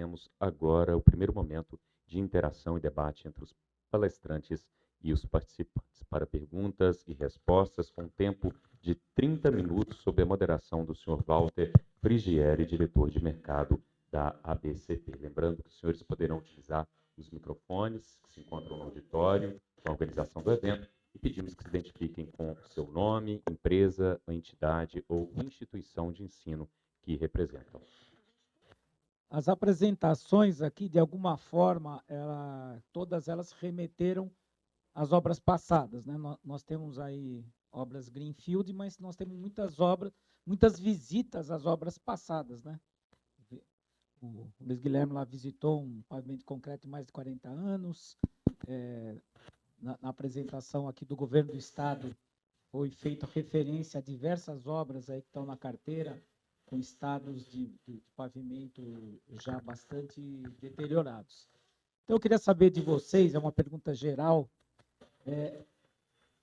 teremos agora o primeiro momento de interação e debate entre os palestrantes e os participantes, para perguntas e respostas, com tempo de 30 minutos, sob a moderação do senhor Walter Frigieri, diretor de mercado da ABCP. Lembrando que os senhores poderão utilizar os microfones que se encontram no auditório, com a organização do evento, e pedimos que se identifiquem com o seu nome, empresa, entidade ou instituição de ensino que representam. As apresentações aqui, de alguma forma, todas elas remeteram às obras passadas, né? Nós temos aí obras greenfield, mas nós temos muitas obras, muitas visitas às obras passadas, né? O Luiz Guilherme lá visitou um pavimento de concreto de mais de 40 anos. Na apresentação aqui do governo do estado foi feita referência a diversas obras aí que estão na carteira, com estados de pavimento já bastante deteriorados. Então, eu queria saber de vocês, é uma pergunta geral,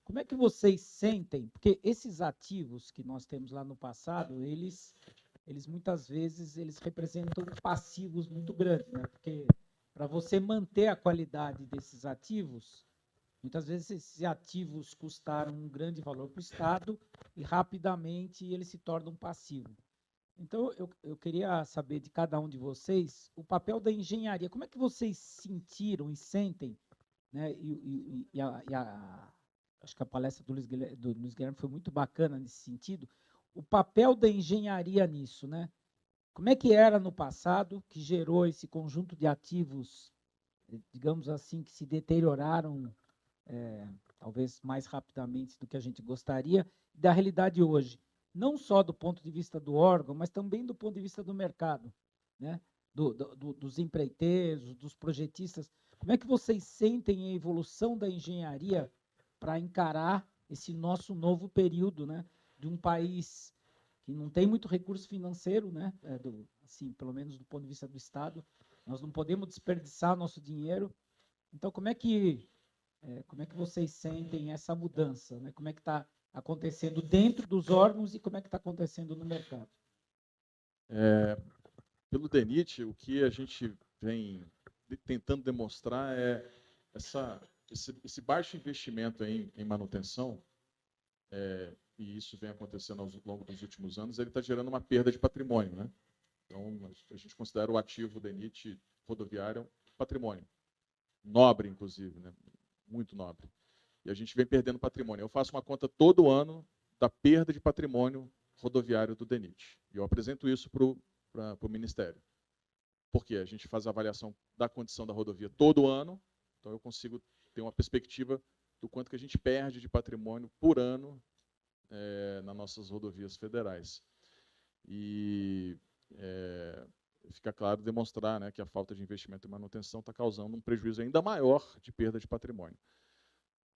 como é que vocês sentem, porque esses ativos que nós temos lá no passado, eles muitas vezes eles representam passivos muito grandes, né? Porque para você manter a qualidade desses ativos, muitas vezes esses ativos custaram um grande valor para o Estado e rapidamente eles se tornam passivos. Então, eu queria saber de cada um de vocês o papel da engenharia. Como é que vocês sentiram e sentem, né? Acho que a palestra do Luiz Guilherme foi muito bacana nesse sentido. O papel da engenharia nisso, né? Como é que era no passado, que gerou esse conjunto de ativos, digamos assim, que se deterioraram talvez mais rapidamente do que a gente gostaria, da realidade hoje, não só do ponto de vista do órgão, mas também do ponto de vista do mercado, né? Dos empreiteiros, dos projetistas. Como é que vocês sentem a evolução da engenharia para encarar esse nosso novo período, né? De um país que não tem muito recurso financeiro, né? Assim, pelo menos do ponto de vista do Estado, nós não podemos desperdiçar nosso dinheiro. Então, como é que vocês sentem essa mudança, né? Como é que está acontecendo dentro dos órgãos e como é que está acontecendo no mercado? Pelo DENIT, o que a gente vem tentando demonstrar é esse baixo investimento em manutenção, e isso vem acontecendo ao longo dos últimos anos, ele está gerando uma perda de patrimônio, né? Então, a gente considera o ativo DENIT rodoviário patrimônio. Nobre, inclusive, né? Muito nobre. E a gente vem perdendo patrimônio. Eu faço uma conta todo ano da perda de patrimônio rodoviário do DENIT. E eu apresento isso para o Ministério. Porque a gente faz a avaliação da condição da rodovia todo ano, então eu consigo ter uma perspectiva do quanto que a gente perde de patrimônio por ano nas nossas rodovias federais. E fica claro demonstrar, né, que a falta de investimento em manutenção está causando um prejuízo ainda maior de perda de patrimônio.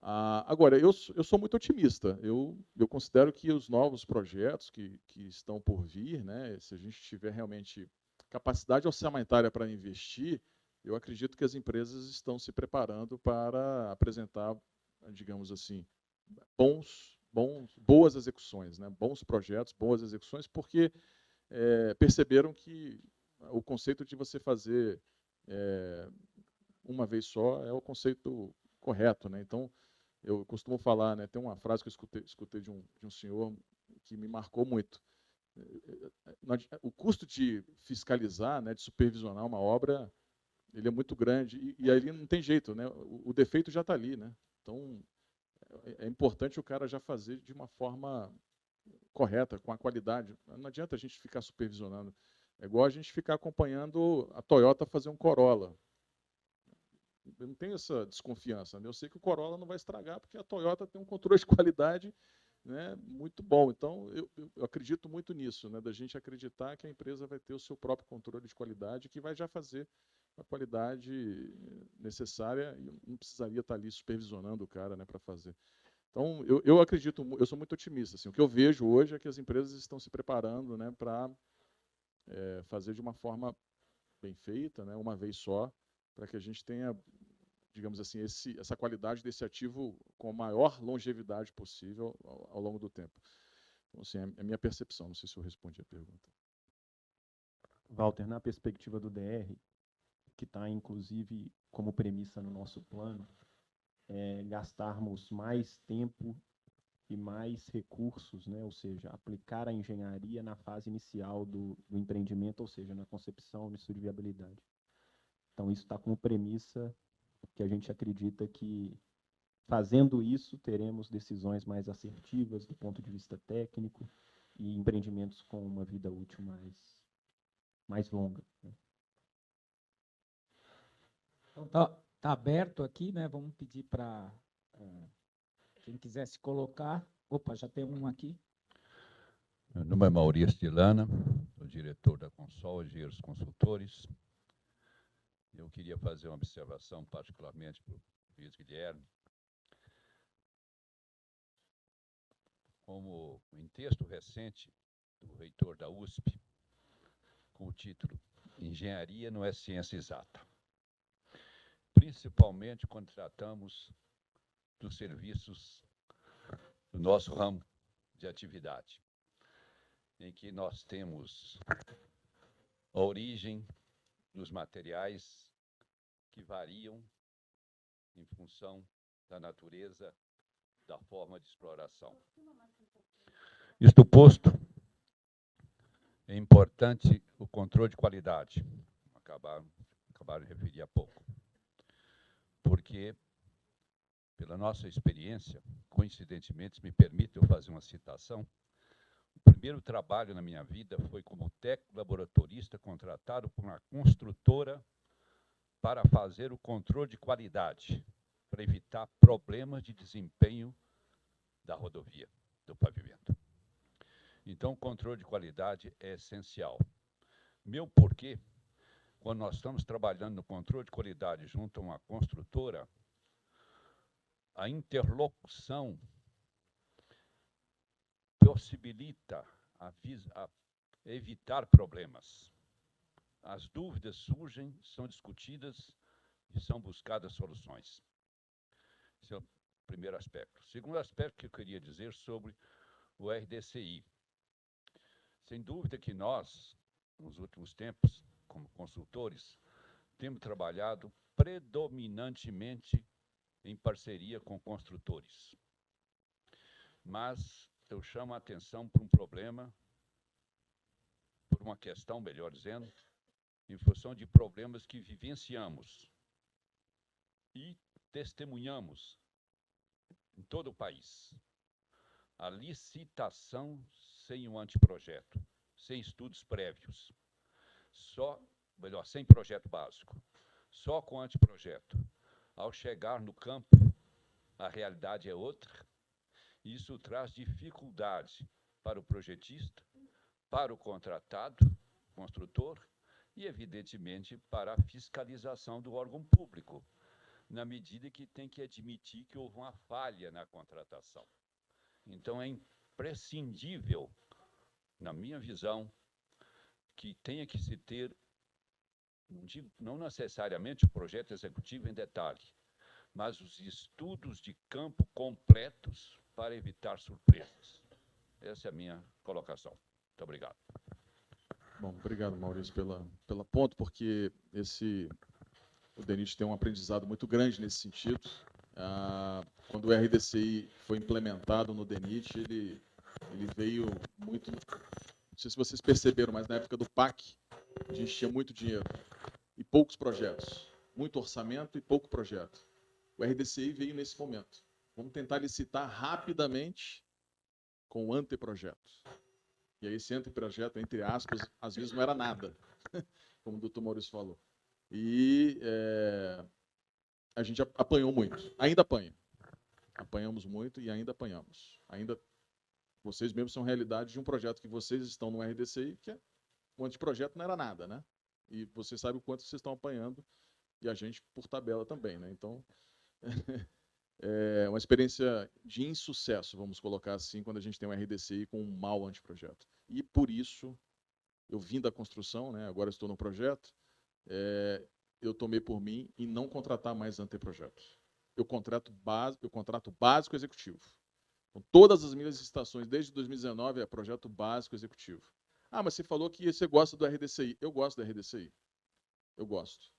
Agora, eu sou muito otimista. Eu considero que os novos projetos que estão por vir, né, se a gente tiver realmente capacidade orçamentária para investir, eu acredito que as empresas estão se preparando para apresentar, digamos assim, boas execuções, né, bons projetos, boas execuções, porque perceberam que o conceito de você fazer uma vez só é o conceito correto, né? Então, eu costumo falar, né, tem uma frase que eu escutei de um senhor que me marcou muito. O custo de fiscalizar, né, de supervisionar uma obra, ele é muito grande e ali não tem jeito, né? O defeito já está ali, né? Então, é importante o cara já fazer de uma forma correta, com a qualidade. Não adianta a gente ficar supervisionando. É igual a gente ficar acompanhando a Toyota fazer um Corolla. Eu não tenho essa desconfiança. Né? Eu sei que o Corolla não vai estragar, porque a Toyota tem um controle de qualidade, né, muito bom. Então, eu acredito muito nisso, né, da gente acreditar que a empresa vai ter o seu próprio controle de qualidade, que vai já fazer a qualidade necessária e não precisaria estar ali supervisionando o cara, né, para fazer. Então, eu acredito, eu sou muito otimista. Assim, o que eu vejo hoje é que as empresas estão se preparando, né, para fazer de uma forma bem feita, né, uma vez só, para que a gente tenha, digamos assim, essa qualidade desse ativo com a maior longevidade possível ao longo do tempo. Então, assim, é a minha percepção. Não sei se eu respondi a pergunta. Walter, na perspectiva do DR, que está, inclusive, como premissa no nosso plano, é gastarmos mais tempo e mais recursos, né? Ou seja, aplicar a engenharia na fase inicial do empreendimento, ou seja, na concepção, no estudo de viabilidade. Então, isso está como premissa que a gente acredita que, fazendo isso, teremos decisões mais assertivas do ponto de vista técnico e empreendimentos com uma vida útil mais longa, né? Então, tá aberto aqui, né? Vamos pedir para quem quiser se colocar. Opa, já tem um aqui. Meu nome é Maurício de Lana, sou diretor da Consol Engenheiros Consultores. Eu queria fazer uma observação, particularmente para o Luiz Guilherme. Como em texto recente do reitor da USP, com o título Engenharia não é ciência exata. Principalmente quando tratamos dos serviços do nosso ramo de atividade, em que nós temos a origem dos materiais que variam em função da natureza, da forma de exploração. Isto posto, é importante o controle de qualidade, acabaram de referir há pouco, porque, pela nossa experiência, coincidentemente, me permite eu fazer uma citação, o primeiro trabalho na minha vida foi como técnico laboratorista contratado por uma construtora para fazer o controle de qualidade, para evitar problemas de desempenho da rodovia, do pavimento. Então, o controle de qualidade é essencial. Meu porquê, quando nós estamos trabalhando no controle de qualidade junto a uma construtora, a interlocução possibilita evitar problemas. As dúvidas surgem, são discutidas e são buscadas soluções. Esse é o primeiro aspecto. O segundo aspecto que eu queria dizer sobre o RDCI. Sem dúvida que nós, nos últimos tempos, como consultores, temos trabalhado predominantemente em parceria com construtores. Mas eu chamo a atenção para um problema, por uma questão, melhor dizendo, em função de problemas que vivenciamos e testemunhamos em todo o país. A licitação sem um anteprojeto, sem estudos prévios, sem projeto básico, só com anteprojeto. Ao chegar no campo, a realidade é outra, e isso traz dificuldade para o projetista, para o contratado, construtor, e, evidentemente, para a fiscalização do órgão público, na medida que tem que admitir que houve uma falha na contratação. Então, é imprescindível, na minha visão, que tenha que se ter, não necessariamente o projeto executivo em detalhe, mas os estudos de campo completos para evitar surpresas. Essa é a minha colocação. Muito obrigado. Bom, obrigado, Maurício, pela ponto, porque o DENIT tem um aprendizado muito grande nesse sentido. Quando o RDCI foi implementado no DENIT, ele veio muito... Não sei se vocês perceberam, mas na época do PAC, a gente tinha muito dinheiro e poucos projetos. Muito orçamento e pouco projeto. O RDCI veio nesse momento. Vamos tentar licitar rapidamente com o anteprojeto. E aí esse anteprojeto, entre aspas, às vezes não era nada, como o doutor Maurício falou. E a gente apanhou muito. Ainda apanha. Apanhamos muito e ainda apanhamos. Ainda vocês mesmos são realidade de um projeto que vocês estão no RDCI, que o anteprojeto não era nada, né? E vocês sabem o quanto vocês estão apanhando, e a gente por tabela também, né? Então, é uma experiência de insucesso, vamos colocar assim, quando a gente tem um RDCI com um mau anteprojeto. E por isso, eu vim da construção, né? Agora estou no projeto, eu tomei por mim em não contratar mais anteprojetos. Eu contrato básico executivo. Então, todas as minhas licitações, desde 2019, é projeto básico executivo. Ah, mas você falou que você gosta do RDCI. Eu gosto do RDCI. Eu gosto.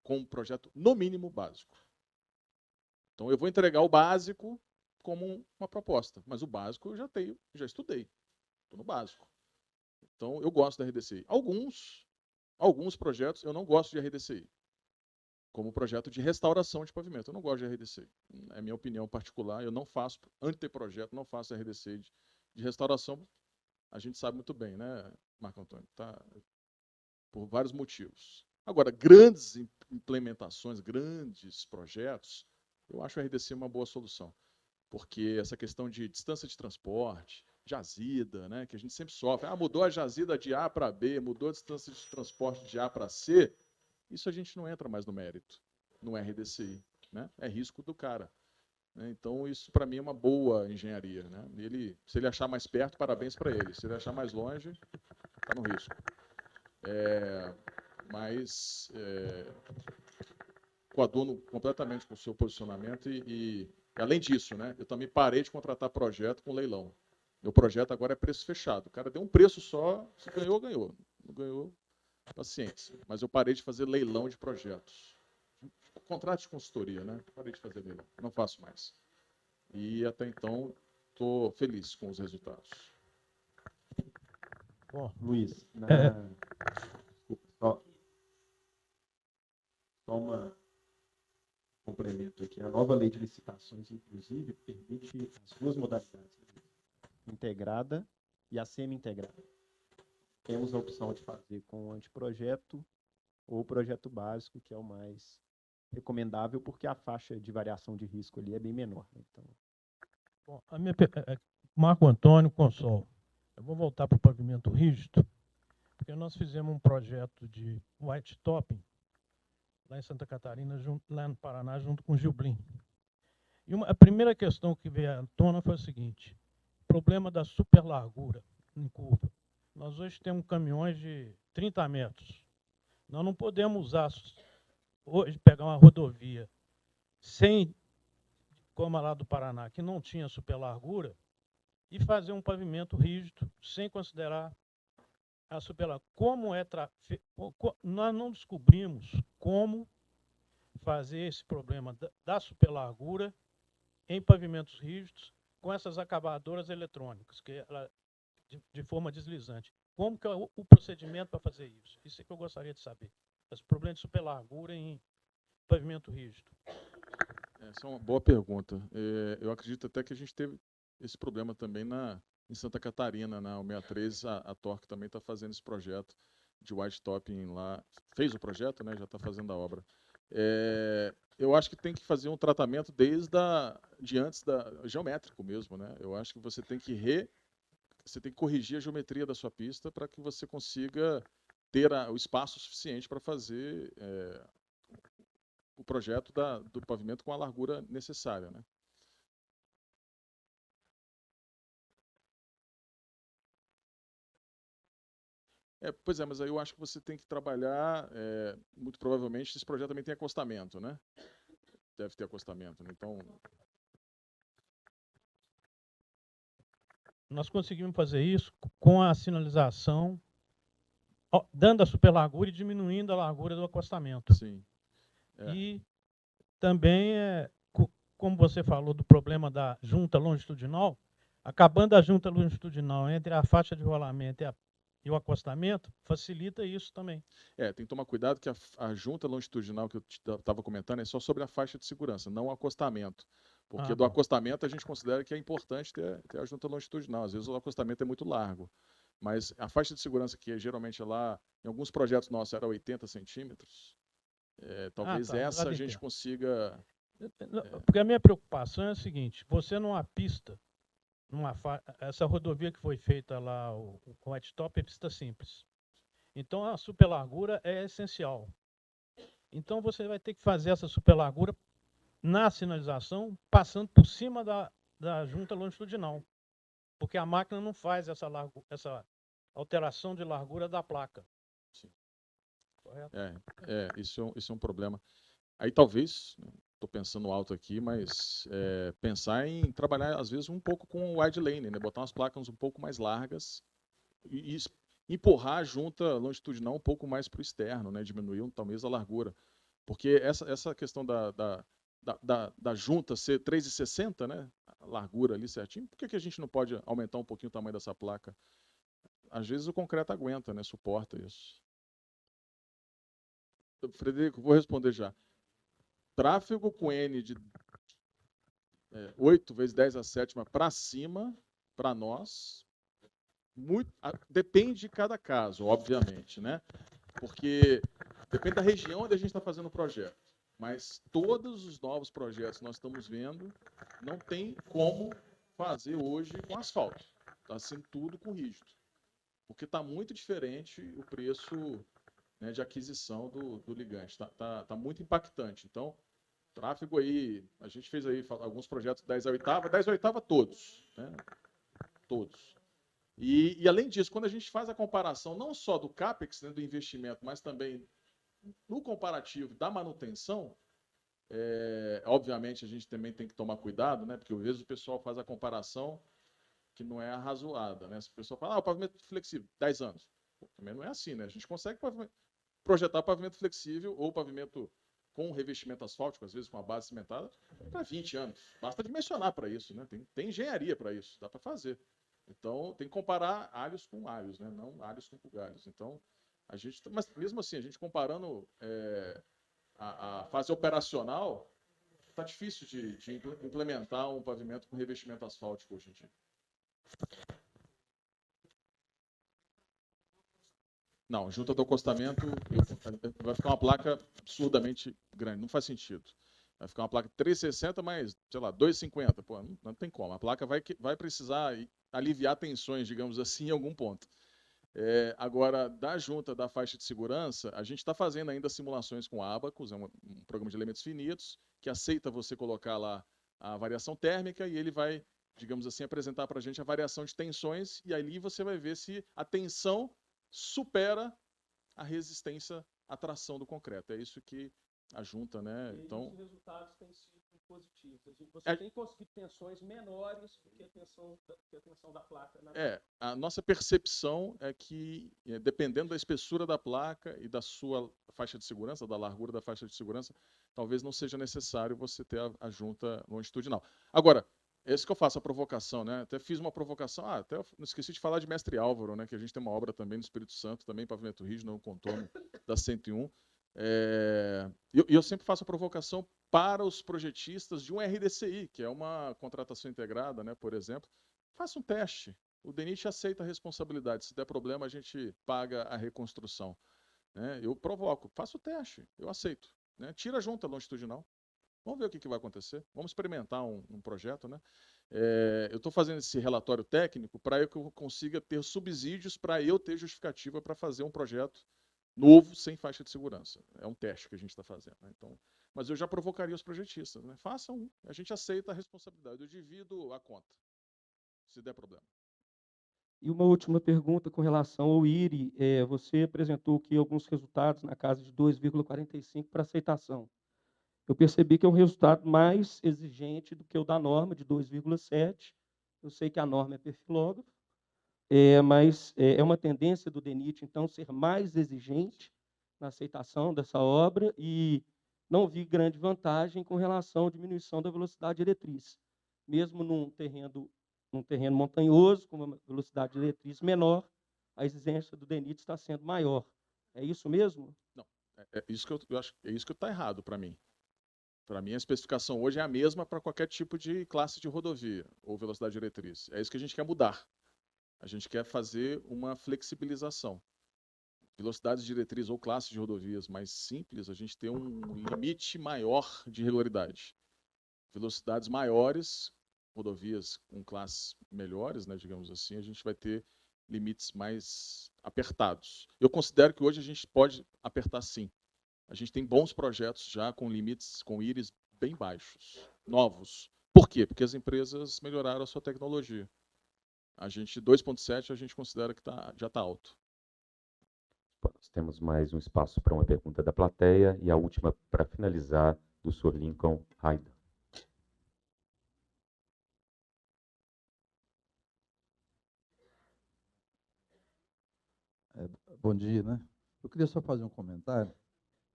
com um projeto, no mínimo, básico. Então, eu vou entregar o básico como uma proposta, mas o básico eu já estudei, estou no básico. Então, eu gosto da RDCI. Alguns projetos eu não gosto de RDCI, como o projeto de restauração de pavimento. Eu não gosto de RDCI. É minha opinião particular. Eu não faço, anteprojeto, não faço RDCI de restauração. A gente sabe muito bem, né, Marco Antônio? Tá? Por vários motivos. Agora, grandes implementações, grandes projetos, eu acho a RDCI uma boa solução. Porque essa questão de distância de transporte, jazida, né, que a gente sempre sofre. Mudou a jazida de A para B, mudou a distância de transporte de A para C. Isso a gente não entra mais no mérito, no RDCI. Né? É risco do cara. Né? Então, isso para mim é uma boa engenharia. Né? Se ele achar mais perto, parabéns para ele. Se ele achar mais longe, está no risco. Mas coaduno completamente com o seu posicionamento e além disso, né, eu também parei de contratar projeto com leilão. Meu projeto agora é preço fechado. O cara deu um preço só, se ganhou, ganhou. Não ganhou, paciência. Mas eu parei de fazer leilão de projetos. Contrato de consultoria, né? Parei de fazer leilão. Não faço mais. E até então estou feliz com os resultados. Bom, Luiz, só uma complemento aqui. A nova lei de licitações, inclusive, permite as duas modalidades, integrada e a semi-integrada. Temos a opção de fazer com o anteprojeto ou projeto básico, que é o mais recomendável, porque a faixa de variação de risco ali é bem menor. Né? Então... Bom, Marco Antônio Consol. Eu vou voltar para o pavimento rígido, porque nós fizemos um projeto de white topping lá em Santa Catarina, lá no Paraná, junto com o Gilblin. E a primeira questão que veio à tona foi o seguinte: problema da superlargura em curva. Nós hoje temos caminhões de 30 metros. Nós não podemos usar, hoje, pegar uma rodovia sem, como a lá do Paraná, que não tinha superlargura, e fazer um pavimento rígido, sem considerar a superlargura. Nós não descobrimos como fazer esse problema da superlargura em pavimentos rígidos com essas acavadoras eletrônicas, que ela, de forma deslizante. Como que é o procedimento para fazer isso? Isso é que eu gostaria de saber. Esse problema de superlargura em pavimento rígido. Essa é uma boa pergunta. Eu acredito até que a gente teve esse problema também em Santa Catarina, na 63, a Torque também está fazendo esse projeto de white topping lá. Fez o projeto, né? Já está fazendo a obra. Eu acho que tem que fazer um tratamento de antes geométrico mesmo, né? Eu acho que você tem que corrigir a geometria da sua pista para que você consiga ter o espaço suficiente para fazer o projeto do pavimento com a largura necessária, né? Pois é, mas aí eu acho que você tem que trabalhar, muito provavelmente, esse projeto também tem acostamento, né? Deve ter acostamento, né? Então... Nós conseguimos fazer isso com a sinalização, dando a superlargura e diminuindo a largura do acostamento. Sim. E também, como você falou do problema da junta longitudinal, acabando a junta longitudinal entre a faixa de rolamento e o acostamento, facilita isso também. Tem que tomar cuidado que a junta longitudinal que eu estava comentando é só sobre a faixa de segurança, não o acostamento. Porque do acostamento a gente considera que é importante ter a junta longitudinal. Às vezes o acostamento é muito largo. Mas a faixa de segurança, que geralmente lá, em alguns projetos nossos, era 80 centímetros, talvez essa a gente consiga... Porque a minha preocupação é a seguinte: você numa pista, essa rodovia que foi feita lá, o white top, é pista simples. Então a superlargura é essencial. Então você vai ter que fazer essa superlargura na sinalização, passando por cima da junta longitudinal. Porque a máquina não faz essa alteração de largura da placa. Sim. Correto? Isso é um problema. Aí talvez, estou pensando alto aqui, mas pensar em trabalhar, às vezes, um pouco com o wide lane, né? Botar umas placas um pouco mais largas e empurrar a junta longitudinal um pouco mais para o externo, né? Diminuir talvez a largura. Porque essa questão da junta ser 3,60, né? A largura ali certinho, por que a gente não pode aumentar um pouquinho o tamanho dessa placa? Às vezes o concreto aguenta, né? Suporta isso. Frederico, vou responder já. Tráfego com N de 8 vezes 10 a sétima para cima, para nós, depende de cada caso, obviamente, né? Porque depende da região onde a gente está fazendo o projeto. Mas todos os novos projetos que nós estamos vendo, não tem como fazer hoje com asfalto. Está sendo tudo com rígido. Porque está muito diferente o preço, né, de aquisição do ligante. Tá muito impactante. Então, tráfego aí, a gente fez aí alguns projetos 10 a oitava, 10 a oitava todos. Né? Todos. E além disso, quando a gente faz a comparação não só do CAPEX, né, do investimento, mas também no comparativo da manutenção, obviamente a gente também tem que tomar cuidado, né, porque às vezes o pessoal faz a comparação que não é arrazoada. Né? Se o pessoal fala, o pavimento flexível, 10 anos. Pô, também não é assim, né? A gente consegue projetar pavimento flexível ou pavimento com revestimento asfáltico, às vezes com a base cimentada, para 20 anos. Basta dimensionar para isso, né? Tem engenharia para isso, dá para fazer. Então, tem que comparar alhos com alhos, né? Não alhos com bugalhos. Então, mas mesmo assim, a gente comparando a fase operacional, está difícil de implementar um pavimento com revestimento asfáltico hoje em dia. Não, junto ao acostamento, vai ficar uma placa absurdamente grande, não faz sentido. Vai ficar uma placa 360 mais, sei lá, 250. Pô, não tem como. A placa vai precisar aliviar tensões, digamos assim, em algum ponto. Agora, da junta da faixa de segurança, a gente está fazendo ainda simulações com Abacus, é um programa de elementos finitos, que aceita você colocar lá a variação térmica e ele vai, digamos assim, apresentar para a gente a variação de tensões e ali você vai ver se a tensão supera a resistência à tração do concreto. É isso que a junta, né? Então, os resultados têm sido positivos. Você tem conseguido tensões menores do que a tensão da placa. A nossa percepção é que, dependendo da espessura da placa e da sua faixa de segurança, da largura da faixa de segurança, talvez não seja necessário você ter a junta longitudinal. Agora, é isso que eu faço, a provocação, né? Até fiz uma provocação, até não esqueci de falar de Mestre Álvaro, né? Que a gente tem uma obra também no Espírito Santo, também pavimento rígido, no contorno da 101. E eu sempre faço a provocação para os projetistas de um RDCI, que é uma contratação integrada, né? Por exemplo, faça um teste. O DENIT aceita a responsabilidade. Se der problema, a gente paga a reconstrução. Né? Eu provoco, faça o teste, eu aceito. Né? Tira a junta longitudinal. Vamos ver o que vai acontecer. Vamos experimentar um projeto. Né? Eu estou fazendo esse relatório técnico para que eu consiga ter subsídios para eu ter justificativa para fazer um projeto novo sem faixa de segurança. É um teste que a gente está fazendo. Né? Então, mas eu já provocaria os projetistas. Né? Façam um. A gente aceita a responsabilidade. Eu divido a conta, se der problema. E uma última pergunta com relação ao IRI. Você apresentou aqui alguns resultados na casa de 2,45 para aceitação. Eu percebi que é um resultado mais exigente do que o da norma, de 2,7. Eu sei que a norma é perfilógrafo, mas é uma tendência do DENIT, então, ser mais exigente na aceitação dessa obra e não vi grande vantagem com relação à diminuição da velocidade diretriz. Mesmo num terreno montanhoso, com uma velocidade diretriz menor, a exigência do DENIT está sendo maior. É isso mesmo? Não, isso que eu acho, é isso que está errado para mim. Para mim, a especificação hoje é a mesma para qualquer tipo de classe de rodovia ou velocidade diretriz. É isso que a gente quer mudar. A gente quer fazer uma flexibilização. Velocidades de diretriz ou classes de rodovias mais simples, a gente tem um limite maior de regularidade. Velocidades maiores, rodovias com classes melhores, né, digamos assim, a gente vai ter limites mais apertados. Eu considero que hoje a gente pode apertar sim. A gente tem bons projetos já com limites, com íris bem baixos, novos. Por quê? Porque as empresas melhoraram a sua tecnologia. A gente, 2,7, a gente considera que já está alto. Nós temos mais um espaço para uma pergunta da plateia e a última para finalizar, do Sr. Lincoln Raider. Bom dia, né? Eu queria só fazer um comentário.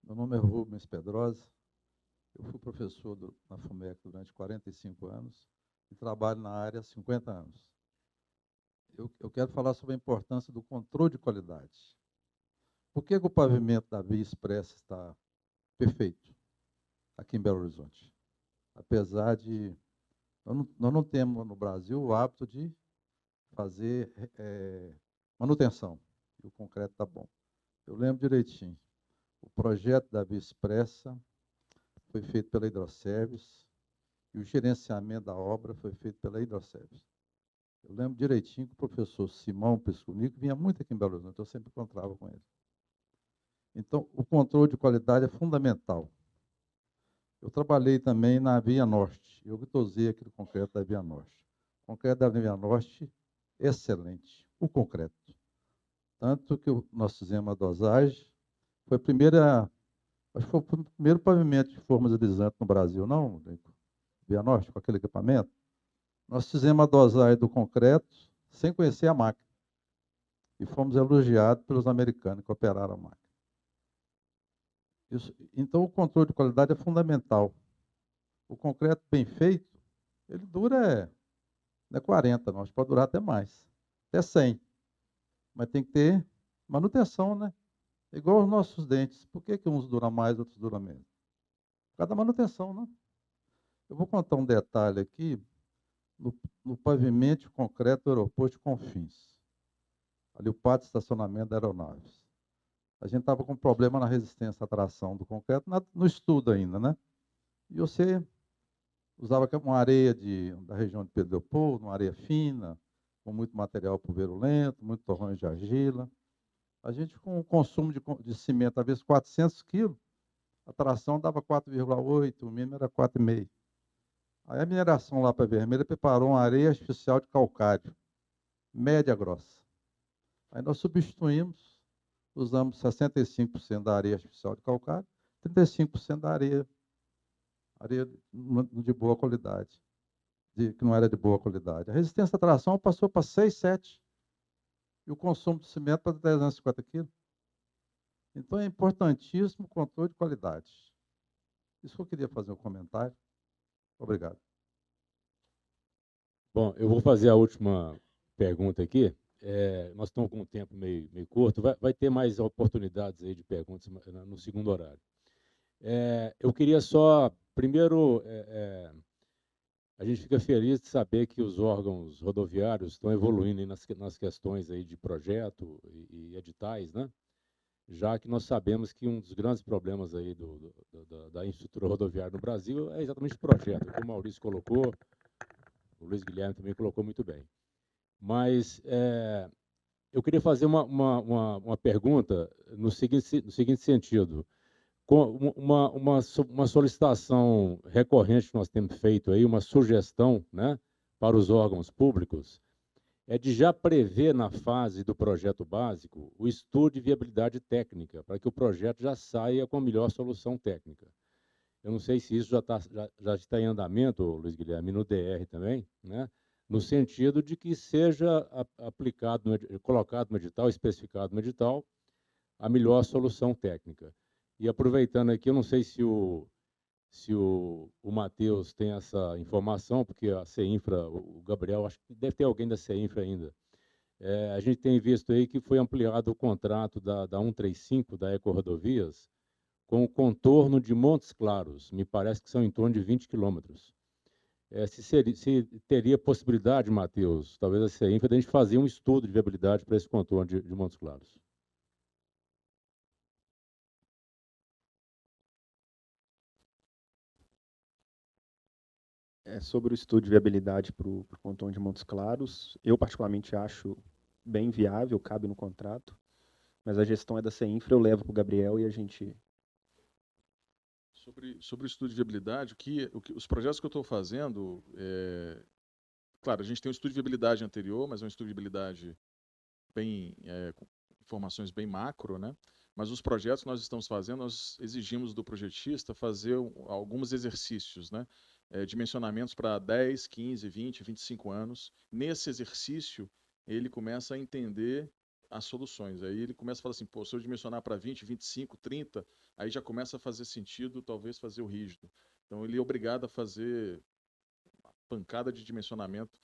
Meu nome é Rubens Pedrosa. Eu fui professor na FUMEC durante 45 anos e trabalho na área há 50 anos. Eu quero falar sobre a importância do controle de qualidade. Por que o pavimento da Via Expressa está perfeito aqui em Belo Horizonte? Apesar de... Nós não temos no Brasil o hábito de fazer manutenção. E o concreto está bom. Eu lembro direitinho. O projeto da Via Expressa foi feito pela Hidroservice e o gerenciamento da obra foi feito pela Hidroservice. Eu lembro direitinho que o professor Simão Pescunico vinha muito aqui em Belo Horizonte, eu sempre encontrava com ele. Então, o controle de qualidade é fundamental. Eu trabalhei também na Via Norte, eu que tosei aqui do concreto da Via Norte. O concreto da Via Norte, excelente, o concreto. Tanto que nós fizemos a dosagem, foi a primeira, acho que foi o primeiro pavimento de forma deslizante no Brasil, não, Via Norte, com aquele equipamento. Nós fizemos a dosagem do concreto sem conhecer a máquina. E fomos elogiados pelos americanos que operaram a máquina. Então, o controle de qualidade é fundamental. O concreto bem feito, ele dura não é 40, não, pode durar até mais, até 100. Mas tem que ter manutenção, né? Igual os nossos dentes. Por que uns duram mais, outros duram menos? Por causa da manutenção, né? Eu vou contar um detalhe aqui. No pavimento de concreto do aeroporto de Confins. Ali o pátio de estacionamento da aeronaves. A gente estava com problema na resistência à tração do concreto, no estudo ainda, né? E você usava uma areia da região de Pedro Leopoldo, uma areia fina, com muito material pulverulento, muito torrões de argila. A gente, com o consumo de cimento, às vezes 400 quilos, a tração dava 4,8, o mínimo era 4,5. Aí a mineração lá para Vermelha preparou uma areia artificial de calcário, média grossa. Aí nós substituímos, usamos 65% da areia artificial de calcário, 35% da areia de boa qualidade, que não era de boa qualidade. A resistência à tração passou para 6, 7, e o consumo de cimento para 350 quilos. Então é importantíssimo o controle de qualidade. Isso que eu queria fazer um comentário. Obrigado. Bom, eu vou fazer a última pergunta aqui. Nós estamos com um tempo meio curto. Vai ter mais oportunidades aí de perguntas no segundo horário. Eu queria só, primeiro, a gente fica feliz de saber que os órgãos rodoviários estão evoluindo aí nas questões aí de projeto e editais, né? Já que nós sabemos que um dos grandes problemas aí da infraestrutura rodoviária no Brasil é exatamente o projeto, que o Maurício colocou, o Luiz Guilherme também colocou muito bem. Mas eu queria fazer uma pergunta no seguinte sentido. Uma solicitação recorrente que nós temos feito aí, uma sugestão, né, para os órgãos públicos, é de já prever na fase do projeto básico o estudo de viabilidade técnica, para que o projeto já saia com a melhor solução técnica. Eu não sei se isso já está em andamento, Luiz Guilherme, no DR também, né? No sentido de que seja colocado no edital, especificado no edital, a melhor solução técnica. E aproveitando aqui, eu não sei se o Matheus tem essa informação, porque a CEINFRA, o Gabriel, acho que deve ter alguém da CEINFRA ainda. A gente tem visto aí que foi ampliado o contrato da 135, da Eco-Rodovias, com o contorno de Montes Claros, me parece que são em torno de 20 quilômetros. Se teria possibilidade, Matheus, talvez a CEINFRA, de a gente fazer um estudo de viabilidade para esse contorno de Montes Claros. Sobre o estudo de viabilidade para o contorno de Montes Claros, eu particularmente acho bem viável, cabe no contrato, mas a gestão é da CEINFRA, eu levo para o Gabriel e a gente... Sobre o estudo de viabilidade, os projetos que eu estou fazendo, claro, a gente tem um estudo de viabilidade anterior, mas é um estudo de viabilidade com informações bem macro, né? Mas os projetos que nós estamos fazendo, nós exigimos do projetista fazer alguns exercícios, né? Dimensionamentos para 10, 15, 20, 25 anos. Nesse exercício, ele começa a entender as soluções. Aí ele começa a falar assim, pô, se eu dimensionar para 20, 25, 30, aí já começa a fazer sentido, talvez, fazer o rígido. Então, ele é obrigado a fazer uma pancada de dimensionamento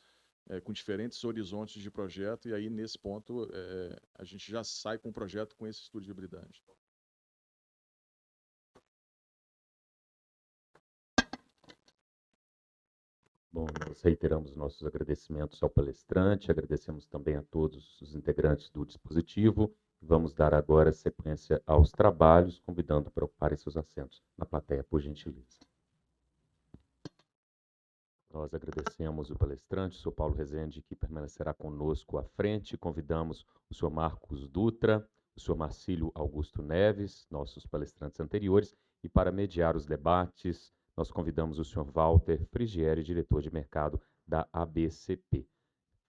com diferentes horizontes de projeto, e aí, nesse ponto, a gente já sai com o projeto com esse estudo de hibridagem. Bom, nós reiteramos nossos agradecimentos ao palestrante, agradecemos também a todos os integrantes do dispositivo. Vamos dar agora sequência aos trabalhos, convidando para ocuparem seus assentos na plateia, por gentileza. Nós agradecemos o palestrante, o senhor Paulo Rezende, que permanecerá conosco à frente. Convidamos o senhor Marcos Dutra, o senhor Marcílio Augusto Neves, nossos palestrantes anteriores, e para mediar os debates, nós convidamos o senhor Walter Frigieri, diretor de mercado da ABCP.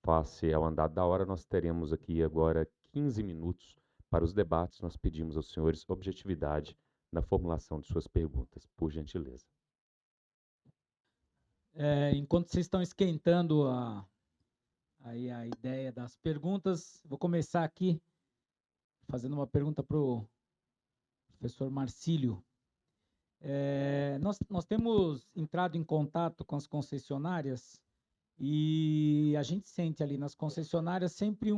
Face ao andar da hora, nós teremos aqui agora 15 minutos para os debates. Nós pedimos aos senhores objetividade na formulação de suas perguntas, por gentileza. Enquanto vocês estão esquentando a ideia das perguntas, vou começar aqui fazendo uma pergunta para o professor Marcílio. Nós temos entrado em contato com as concessionárias e a gente sente ali nas concessionárias sempre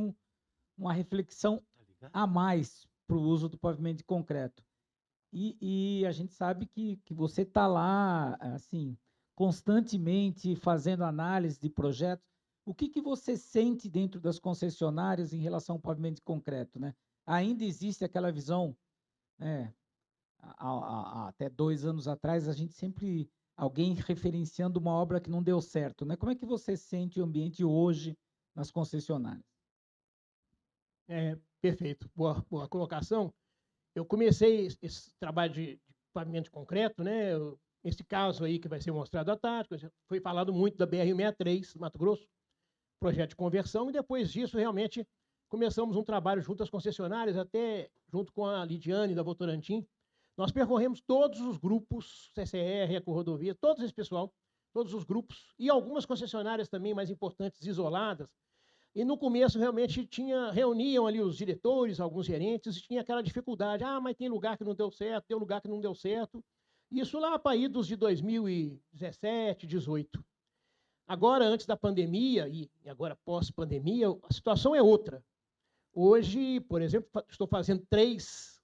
uma reflexão a mais para o uso do pavimento de concreto. E a gente sabe que você está lá, assim, constantemente fazendo análise de projetos. O que você sente dentro das concessionárias em relação ao pavimento de concreto, né? Ainda existe aquela visão, né? Até 2 anos atrás, a gente sempre, alguém referenciando uma obra que não deu certo, né? Como é que você sente o ambiente hoje nas concessionárias? Perfeito, boa colocação. Eu comecei esse trabalho de pavimento de concreto, né? Esse caso aí que vai ser mostrado à tarde, foi falado muito da BR-163, Mato Grosso, projeto de conversão, e depois disso, realmente, começamos um trabalho junto às concessionárias, até junto com a Lidiane, da Votorantim. Nós percorremos todos os grupos, CCR, Ecorodovia, todo esse pessoal, todos os grupos, e algumas concessionárias também mais importantes, isoladas. E no começo, realmente, reuniam ali os diretores, alguns gerentes, e tinha aquela dificuldade. Mas tem lugar que não deu certo, tem lugar que não deu certo. Isso lá para idos de 2017, 2018. Agora, antes da pandemia e agora pós-pandemia, a situação é outra. Hoje, por exemplo, estou fazendo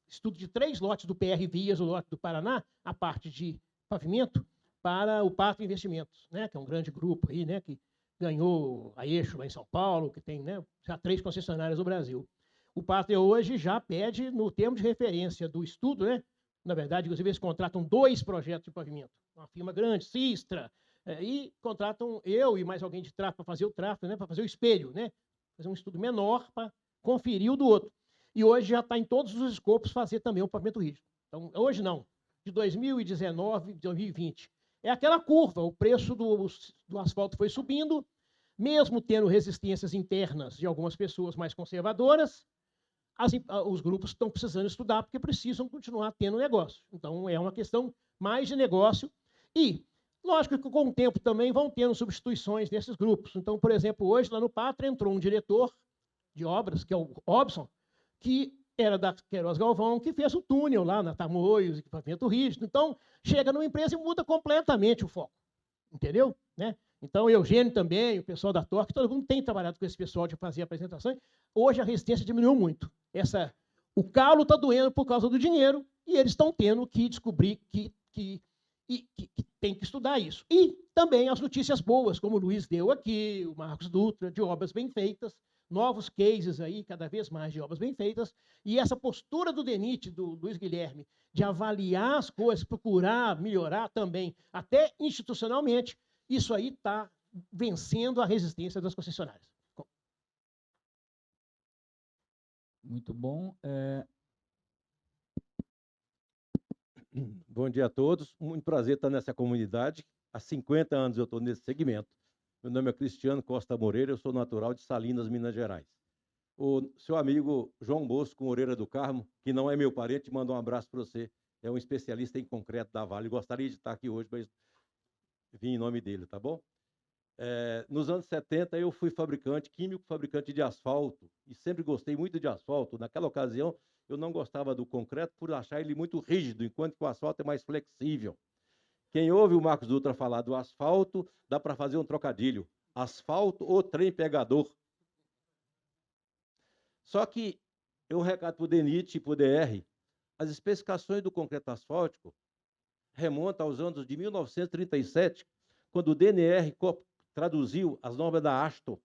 estudo de 3 lotes do PR Vias, o lote do Paraná, a parte de pavimento, para o Pátria Investimentos, né, que é um grande grupo aí, né, que ganhou a Eixo lá em São Paulo, que tem, né, já 3 concessionárias no Brasil. O Pátria hoje já pede, no termo de referência do estudo, né, na verdade, inclusive, eles contratam 2 projetos de pavimento. Uma firma grande, Sistra, e contratam eu e mais alguém de tráfego para fazer o tráfego, né, para fazer o espelho, né, fazer um estudo menor para conferir o do outro. E hoje já está em todos os escopos fazer também o pavimento rígido. Então, hoje não, de 2019, 2020. É aquela curva, o preço do asfalto foi subindo, mesmo tendo resistências internas de algumas pessoas mais conservadoras, os grupos estão precisando estudar porque precisam continuar tendo negócio. Então, é uma questão mais de negócio. E, lógico que com o tempo também vão tendo substituições nesses grupos. Então, por exemplo, hoje lá no Pátria entrou um diretor de obras, que é o Robson, que era da Queiroz Galvão, que fez o túnel lá na Tamoios, equipamento rígido. Então, chega numa empresa e muda completamente o foco. Entendeu? Né? Então, o Eugênio também, o pessoal da Torque, todo mundo tem trabalhado com esse pessoal de fazer apresentações. Hoje a resistência diminuiu muito. O calo está doendo por causa do dinheiro e eles estão tendo que descobrir que tem que estudar isso. E também as notícias boas, como o Luiz deu aqui, o Marcos Dutra, de obras bem feitas, novos cases aí, cada vez mais de obras bem feitas, e essa postura do DENIT, do Luiz Guilherme, de avaliar as coisas, procurar melhorar também, até institucionalmente, isso aí está vencendo a resistência das concessionárias. Muito bom. Bom dia a todos. Muito prazer estar nessa comunidade. Há 50 anos eu estou nesse segmento. Meu nome é Cristiano Costa Moreira, eu sou natural de Salinas, Minas Gerais. O seu amigo João Bosco Moreira do Carmo, que não é meu parente, manda um abraço para você. É um especialista em concreto da Vale. Gostaria de estar aqui hoje, mas vim em nome dele, tá bom? Nos anos 70, eu fui químico fabricante de asfalto, e sempre gostei muito de asfalto. Naquela ocasião, eu não gostava do concreto por achar ele muito rígido, enquanto que o asfalto é mais flexível. Quem ouve o Marcos Dutra falar do asfalto, dá para fazer um trocadilho. Asfalto ou trem pegador. Só que, um recado para o DENIT e para o DR, as especificações do concreto asfáltico remontam aos anos de 1937, quando o DNR traduziu as normas da Astor,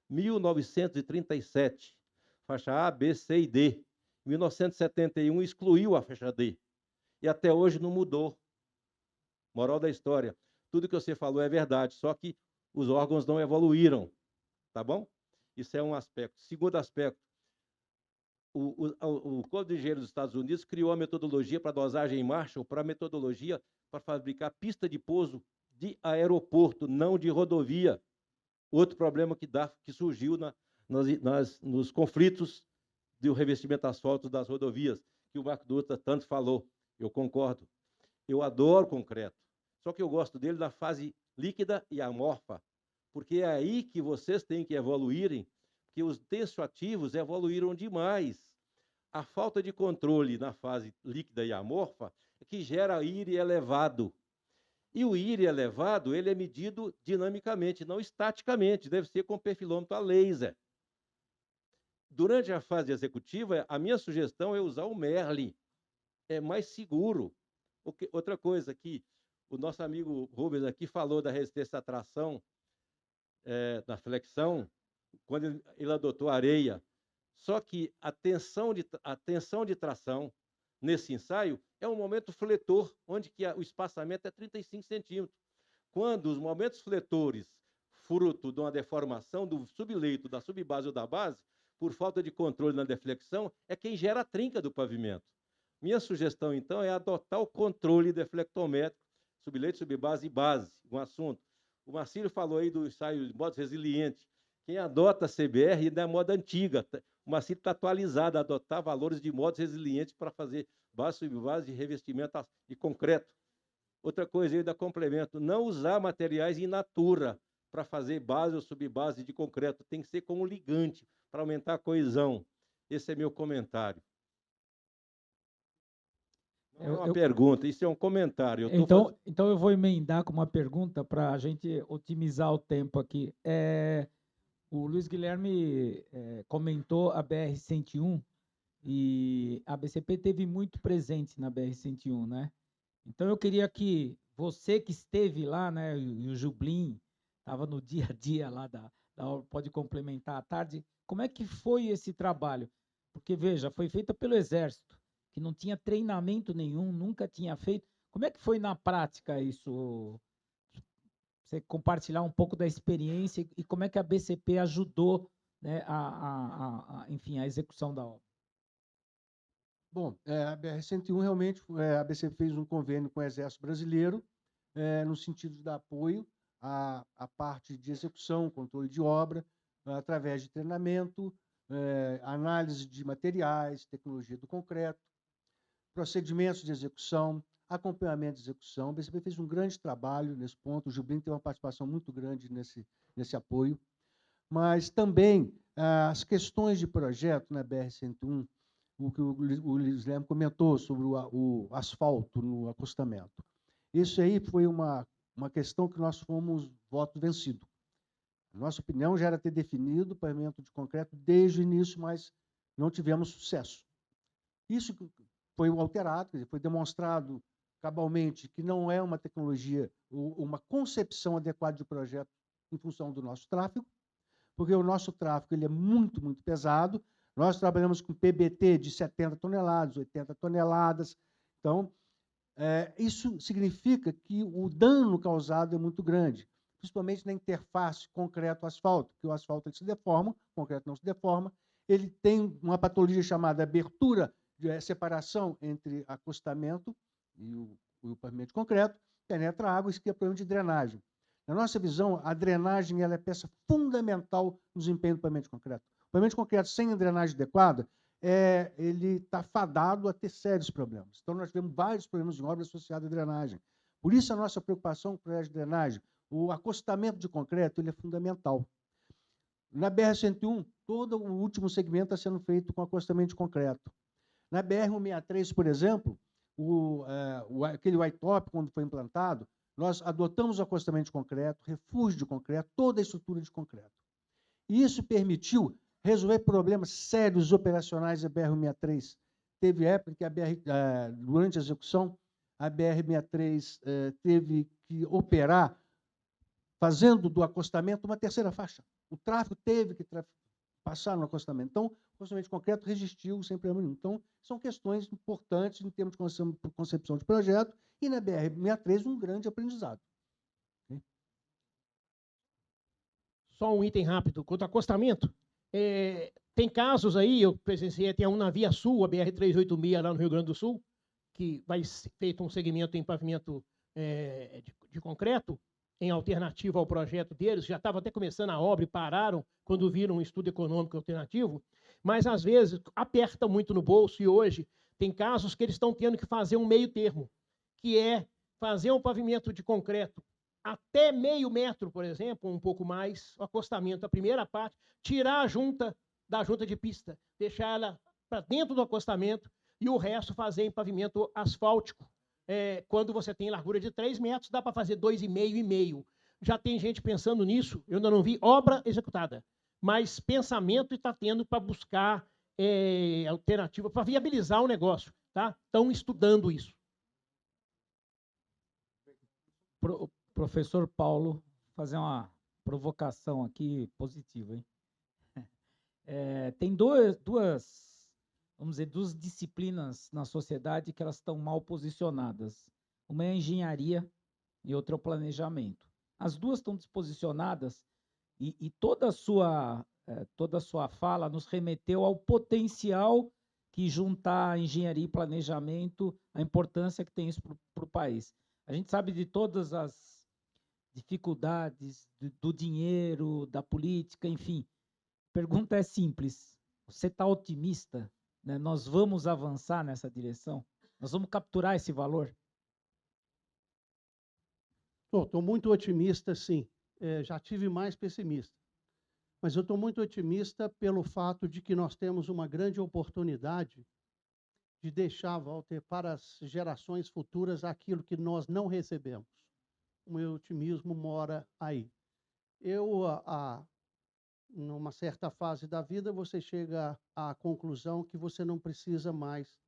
1937, faixa A, B, C e D. Em 1971, excluiu a faixa D. E até hoje não mudou. Moral da história, tudo que você falou é verdade, só que os órgãos não evoluíram, tá bom? Isso é um aspecto. Segundo aspecto, o Corpo de Engenheiros dos Estados Unidos criou a metodologia para dosagem Marshall, para a metodologia para fabricar pista de pouso de aeroporto, não de rodovia. Outro problema que surgiu nos conflitos do revestimento asfáltico das rodovias, que o Marco Dutra tanto falou. Eu concordo. Eu adoro concreto. Só que eu gosto dele na fase líquida e amorfa, porque é aí que vocês têm que evoluírem, porque os tensioativos evoluíram demais. A falta de controle na fase líquida e amorfa é que gera IRE elevado. E o IRE elevado, ele é medido dinamicamente, não estaticamente, deve ser com perfilômetro a laser. Durante a fase executiva, a minha sugestão é usar o Merlin. É mais seguro. Outra coisa que o nosso amigo Rubens aqui falou da resistência à tração, na flexão, quando ele adotou a areia. Só que a tensão de tração nesse ensaio é um momento fletor, onde que o espaçamento é 35 centímetros. Quando os momentos fletores, fruto de uma deformação do subleito, da subbase ou da base, por falta de controle na deflexão, é quem gera a trinca do pavimento. Minha sugestão, então, é adotar o controle deflectométrico, subleito, subbase e base, um assunto. O Marcílio falou aí do ensaio de modos resilientes. Quem adota a CBR ainda é a moda antiga. O Marcílio está atualizado a adotar valores de modos resilientes para fazer base, subbase e revestimento de concreto. Outra coisa, eu ainda complemento, não usar materiais in natura para fazer base ou subbase de concreto. Tem que ser como ligante, para aumentar a coesão. Esse é meu comentário. Não é uma pergunta, isso é um comentário. Então eu vou emendar com uma pergunta para a gente otimizar o tempo aqui. O Luiz Guilherme comentou a BR-101 e a BCP teve muito presente na BR-101, né? Então eu queria que você que esteve lá, né, e o Jublin estava no dia a dia lá pode complementar à tarde, como é que foi esse trabalho? Porque, veja, foi feita pelo Exército, que não tinha treinamento nenhum, nunca tinha feito. Como é que foi na prática isso? Você compartilhar um pouco da experiência e como é que a BCP ajudou, né, enfim, a execução da obra? Bom, a BR-101 realmente, a BCP fez um convênio com o Exército Brasileiro, no sentido de dar apoio à parte de execução, controle de obra, através de treinamento, análise de materiais, tecnologia do concreto, procedimentos de execução, acompanhamento de execução. A BCP fez um grande trabalho nesse ponto, o Jublin tem uma participação muito grande nesse apoio, mas também as questões de projeto na BR-101, o que o Luiz Guilherme comentou sobre o asfalto no acostamento. Isso aí foi uma questão que nós fomos voto vencido. Nossa opinião já era ter definido o pavimento de concreto desde o início, mas não tivemos sucesso. Isso foi alterado, foi demonstrado cabalmente que não é uma tecnologia, uma concepção adequada de projeto em função do nosso tráfego, porque o nosso tráfego ele é muito, muito pesado. Nós trabalhamos com PBT de 70 toneladas, 80 toneladas. Então, isso significa que o dano causado é muito grande, principalmente na interface concreto-asfalto, porque o asfalto ele se deforma, o concreto não se deforma. Ele tem uma patologia chamada abertura, separação entre acostamento e o pavimento de concreto, penetra água, isso que é problema de drenagem. Na nossa visão, a drenagem ela é peça fundamental no desempenho do pavimento de concreto. O pavimento de concreto sem drenagem adequada, ele está fadado a ter sérios problemas. Então, nós tivemos vários problemas em obra associada à drenagem. Por isso, a nossa preocupação com o projeto de drenagem, O acostamento de concreto ele é fundamental. Na BR-101, todo o último segmento está sendo feito com acostamento de concreto. Na BR-163, por exemplo, aquele white top, quando foi implantado, nós adotamos o acostamento de concreto, refúgio de concreto, toda a estrutura de concreto. E isso permitiu resolver problemas sérios operacionais da BR-163. Teve época que durante a execução, a BR-163 teve que operar fazendo do acostamento uma terceira faixa. O tráfego teve que passar no acostamento. Então, o acostamento de concreto resistiu sem problema nenhum. Então, são questões importantes em termos de concepção de projeto e na BR-163 um grande aprendizado. Só um item rápido. Quanto ao acostamento, tem casos aí, eu presenciei, tem na Via Sul, a BR-386 lá no Rio Grande do Sul, que vai ser feito um segmento em pavimento de concreto, em alternativa ao projeto deles, já estava até começando a obra e pararam quando viram um estudo econômico alternativo, mas às vezes aperta muito no bolso e hoje tem casos que eles estão tendo que fazer um meio termo, que é fazer um pavimento de concreto até meio metro, por exemplo, um pouco mais, o acostamento, a primeira parte, tirar a junta da junta de pista, deixar ela para dentro do acostamento e o resto fazer em pavimento asfáltico. Quando você tem largura de 3 metros, dá para fazer 2,5 e meio. Já tem gente pensando nisso, eu ainda não vi obra executada, mas pensamento está tendo para buscar alternativa, para viabilizar o negócio. Tá? Estão estudando isso. Professor Paulo, fazer uma provocação aqui positiva, hein? Tem duas disciplinas na sociedade que elas estão mal posicionadas. Uma é a engenharia e outra é o planejamento. As duas estão desposicionadas e toda a sua fala nos remeteu ao potencial que juntar engenharia e planejamento, a importância que tem isso para o país. A gente sabe de todas as dificuldades do dinheiro, da política, enfim. A pergunta é simples. Você está otimista? Né? Nós vamos avançar nessa direção? Nós vamos capturar esse valor? Estou muito otimista, sim. Já tive mais pessimista. Mas eu estou muito otimista pelo fato de que nós temos uma grande oportunidade de deixar, Walter, para as gerações futuras aquilo que nós não recebemos. O meu otimismo mora aí. Numa certa fase da vida, você chega à conclusão que você não precisa mais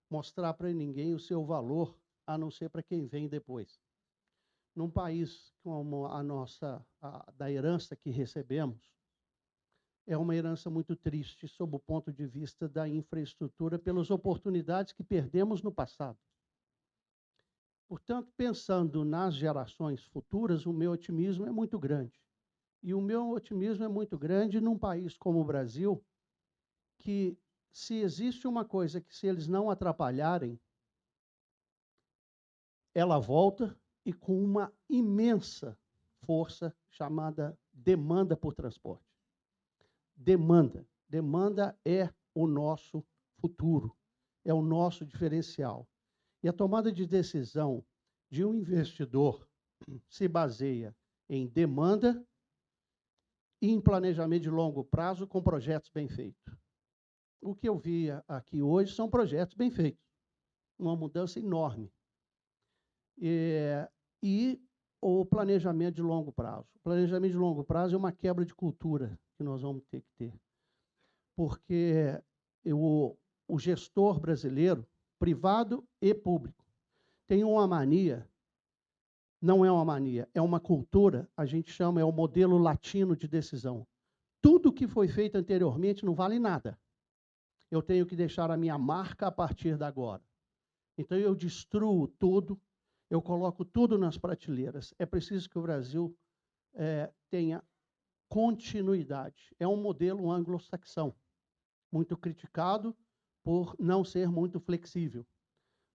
mostrar para ninguém o seu valor, a não ser para quem vem depois. Num país como da herança que recebemos, é uma herança muito triste sob o ponto de vista da infraestrutura, pelas oportunidades que perdemos no passado. Portanto, pensando nas gerações futuras, o meu otimismo é muito grande. E o meu otimismo é muito grande num país como o Brasil, que se existe uma coisa que, se eles não atrapalharem, ela volta e com uma imensa força chamada demanda por transporte. Demanda. Demanda é o nosso futuro, é o nosso diferencial. E a tomada de decisão de um investidor se baseia em demanda e em planejamento de longo prazo com projetos bem feitos. O que eu vi aqui hoje são projetos bem feitos, uma mudança enorme. E o planejamento de longo prazo. O planejamento de longo prazo é uma quebra de cultura que nós vamos ter que ter. Porque o gestor brasileiro, privado e público, tem uma mania, não é uma mania, é uma cultura, a gente chama, é o modelo latino de decisão. Tudo que foi feito anteriormente não vale nada. Eu tenho que deixar a minha marca a partir de agora. Então, eu destruo tudo, eu coloco tudo nas prateleiras. É preciso que o Brasil tenha continuidade. É um modelo anglo-saxão, muito criticado por não ser muito flexível.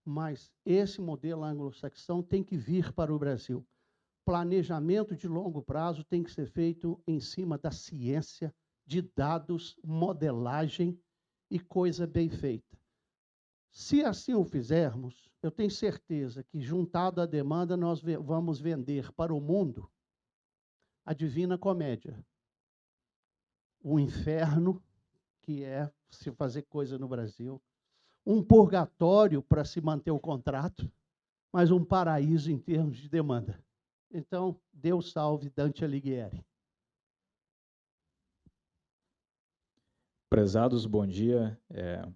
Mas esse modelo anglo-saxão tem que vir para o Brasil. Planejamento de longo prazo tem que ser feito em cima da ciência, de dados, modelagem e coisa bem feita. Se assim o fizermos, eu tenho certeza que, juntado à demanda, nós vamos vender para o mundo a Divina Comédia. O inferno, que é se fazer coisa no Brasil, um purgatório para se manter o contrato, mas um paraíso em termos de demanda. Então, Deus salve Dante Alighieri. Prezados, bom dia,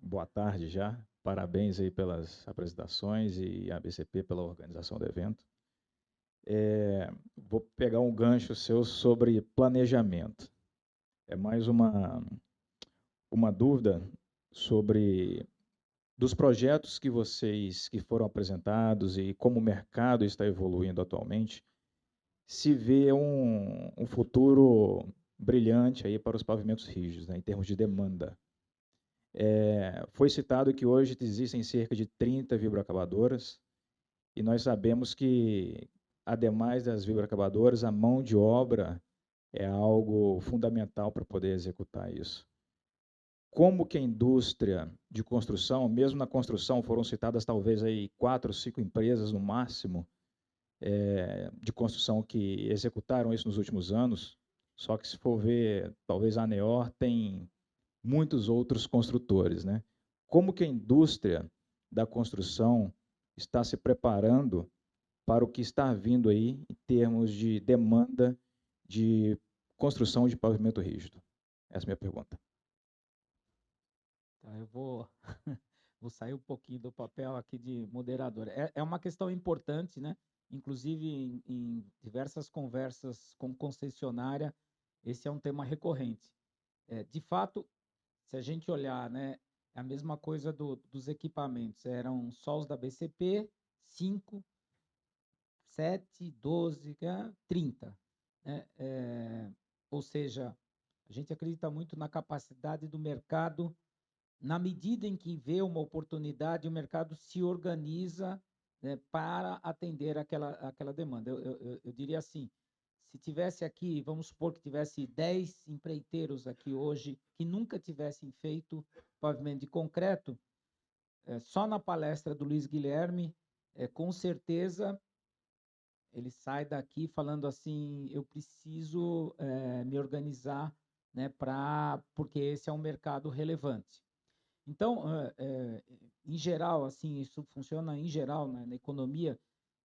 boa tarde já. Parabéns aí pelas apresentações e a ABCP pela organização do evento. Vou pegar um gancho seu sobre planejamento. É mais uma dúvida sobre dos projetos que foram apresentados e como o mercado está evoluindo atualmente, se vê um futuro brilhante aí para os pavimentos rígidos, né, em termos de demanda. Foi citado que hoje existem cerca de 30 vibroacabadoras e nós sabemos que, ademais das vibroacabadoras, a mão de obra é algo fundamental para poder executar isso. Como que a indústria de construção, mesmo na construção, foram citadas talvez aí 4 ou 5 empresas no máximo de construção que executaram isso nos últimos anos, só que se for ver, talvez a ANEOR tem muitos outros construtores, né? Como que a indústria da construção está se preparando para o que está vindo aí em termos de demanda de construção de pavimento rígido? Essa é a minha pergunta. Tá, eu vou sair um pouquinho do papel aqui de moderador. É uma questão importante, né? Inclusive, em diversas conversas com concessionária, esse é um tema recorrente. De fato, se a gente olhar, né, é a mesma coisa dos equipamentos. Eram só os da BCP, 5, 7, 12, 30. Né? Ou seja, a gente acredita muito na capacidade do mercado. Na medida em que vê uma oportunidade, o mercado se organiza, né, para atender aquela demanda. Eu diria assim, se tivesse aqui, vamos supor que tivesse 10 empreiteiros aqui hoje que nunca tivessem feito pavimento de concreto, só na palestra do Luiz Guilherme, com certeza ele sai daqui falando assim, eu preciso me organizar, né, porque esse é um mercado relevante. Então, em geral, assim, isso funciona em geral, né, na economia.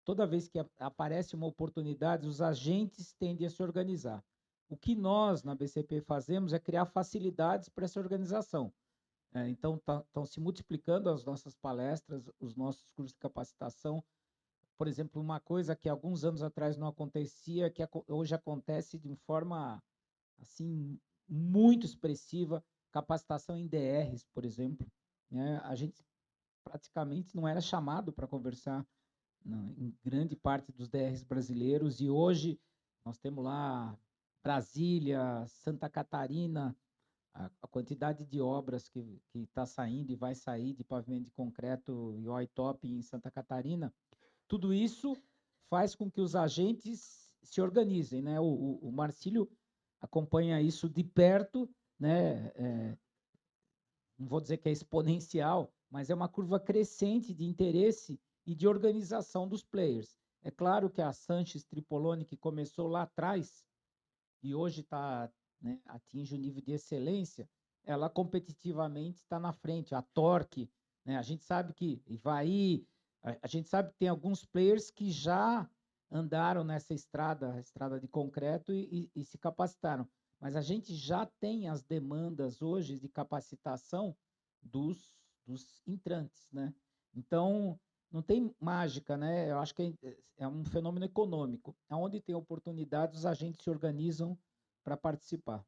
Toda vez que aparece uma oportunidade, os agentes tendem a se organizar. O que nós, na BCP, fazemos é criar facilidades para essa organização. Então, estão se multiplicando as nossas palestras, os nossos cursos de capacitação. Por exemplo, uma coisa que alguns anos atrás não acontecia, que hoje acontece de forma assim, muito expressiva, capacitação em DRs, por exemplo. Né? A gente praticamente não era chamado para conversar em grande parte dos DRs brasileiros, e hoje nós temos lá Brasília, Santa Catarina, a quantidade de obras que está saindo e vai sair de pavimento de concreto e OITOP em Santa Catarina, tudo isso faz com que os agentes se organizem. Né? O Marcílio acompanha isso de perto, né? Não vou dizer que é exponencial, mas é uma curva crescente de interesse e de organização dos players. É claro que a Sanches Tripolone, que começou lá atrás e hoje né, atinge o nível de excelência, ela competitivamente está na frente. A Torque, né, a gente sabe que Ivaí, a gente sabe que tem alguns players que já andaram nessa estrada de concreto e se capacitaram. Mas a gente já tem as demandas hoje de capacitação dos entrantes, né? Então, não tem mágica, né? Eu acho que é um fenômeno econômico. Onde tem oportunidades, os agentes se organizam para participar.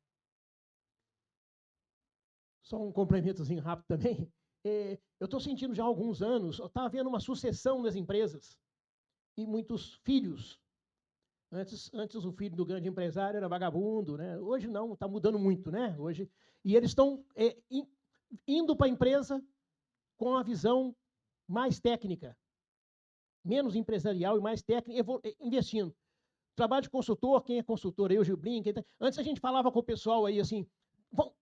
Só um complementozinho rápido também. Eu estou sentindo já há alguns anos, está havendo uma sucessão das empresas e muitos filhos. Antes o filho do grande empresário era vagabundo, né? Hoje não, está mudando muito, né? Hoje, e eles estão indo para a empresa com a visão mais técnica, menos empresarial e mais técnica, investindo. Trabalho de consultor, quem é consultor? Eu, Gilbrin, antes a gente falava com o pessoal aí assim,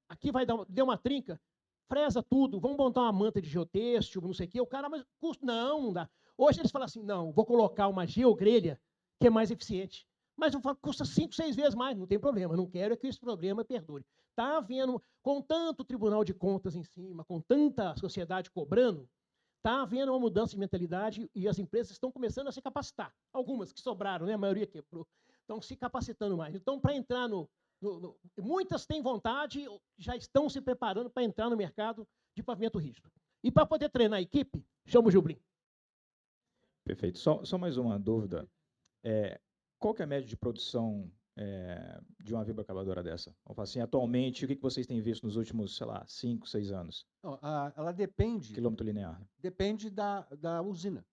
aqui deu uma trinca, fresa tudo, vamos montar uma manta de geotêxtil, não sei o quê, o cara, mas custo, não dá. Hoje eles falam assim, não, vou colocar uma geogrelha que é mais eficiente. Mas eu falo, custa 5, 6 vezes mais, não tem problema. Eu não quero é que esse problema perdure. Está havendo, com tanto Tribunal de Contas em cima, com tanta sociedade cobrando, está havendo uma mudança de mentalidade e as empresas estão começando a se capacitar. Algumas que sobraram, né? A maioria quebrou. Estão se capacitando mais. Então, para entrar muitas têm vontade, já estão se preparando para entrar no mercado de pavimento rígido. E para poder treinar a equipe, chama o Gilbrim. Perfeito. Só mais uma dúvida. Qual que é a média de produção de uma vibroacabadora dessa? Vamos falar assim, atualmente, o que vocês têm visto nos últimos, sei lá, 5, 6 anos? Não, ela depende. Quilômetro linear. Depende da usina.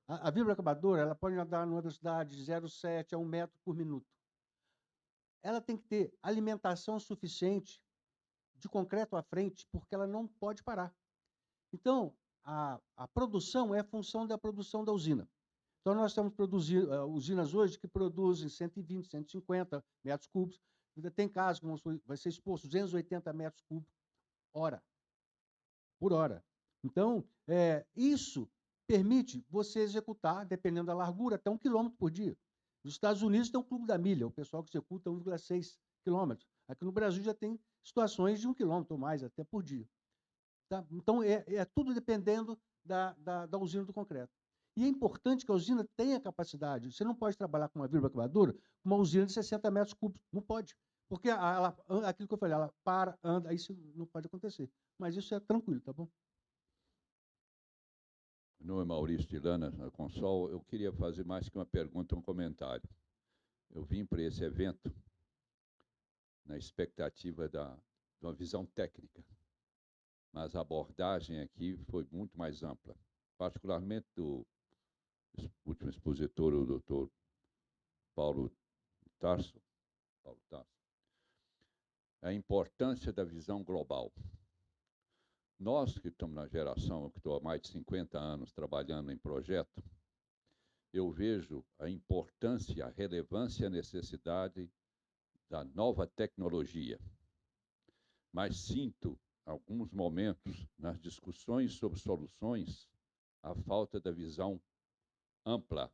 A vibroacabadora, ela pode andar numa velocidade de 0,7 a 1 metro por minuto. Ela tem que ter alimentação suficiente de concreto à frente, porque ela não pode parar. Então, a produção é função da produção da usina. Então, nós estamos produzindo usinas hoje que produzem 120, 150 metros cúbicos. Ainda tem casos que vai ser exposto 280 metros cúbicos por hora. Então, isso permite você executar, dependendo da largura, até 1 quilômetro por dia. Nos Estados Unidos tem o Clube da Milha, o pessoal que executa 1,6 quilômetros. Aqui no Brasil já tem situações de 1 quilômetro ou mais, até por dia. Tá? Então, é tudo dependendo da usina do concreto. E é importante que a usina tenha capacidade. Você não pode trabalhar com uma vibroacabadora com uma usina de 60 metros cúbicos. Não pode. Porque aquilo que eu falei, ela para, anda, isso não pode acontecer. Mas isso é tranquilo, tá bom? Meu nome é Maurício de Lana, na Consol. Eu queria fazer mais que uma pergunta, um comentário. Eu vim para esse evento na expectativa de uma visão técnica, mas a abordagem aqui foi muito mais ampla, particularmente do último expositor, o doutor Paulo Tarso. A importância da visão global. Nós que estamos na geração, eu que estou há mais de 50 anos trabalhando em projeto, eu vejo a importância, a relevância e a necessidade da nova tecnologia. Mas sinto, alguns momentos, nas discussões sobre soluções, a falta da visão ampla.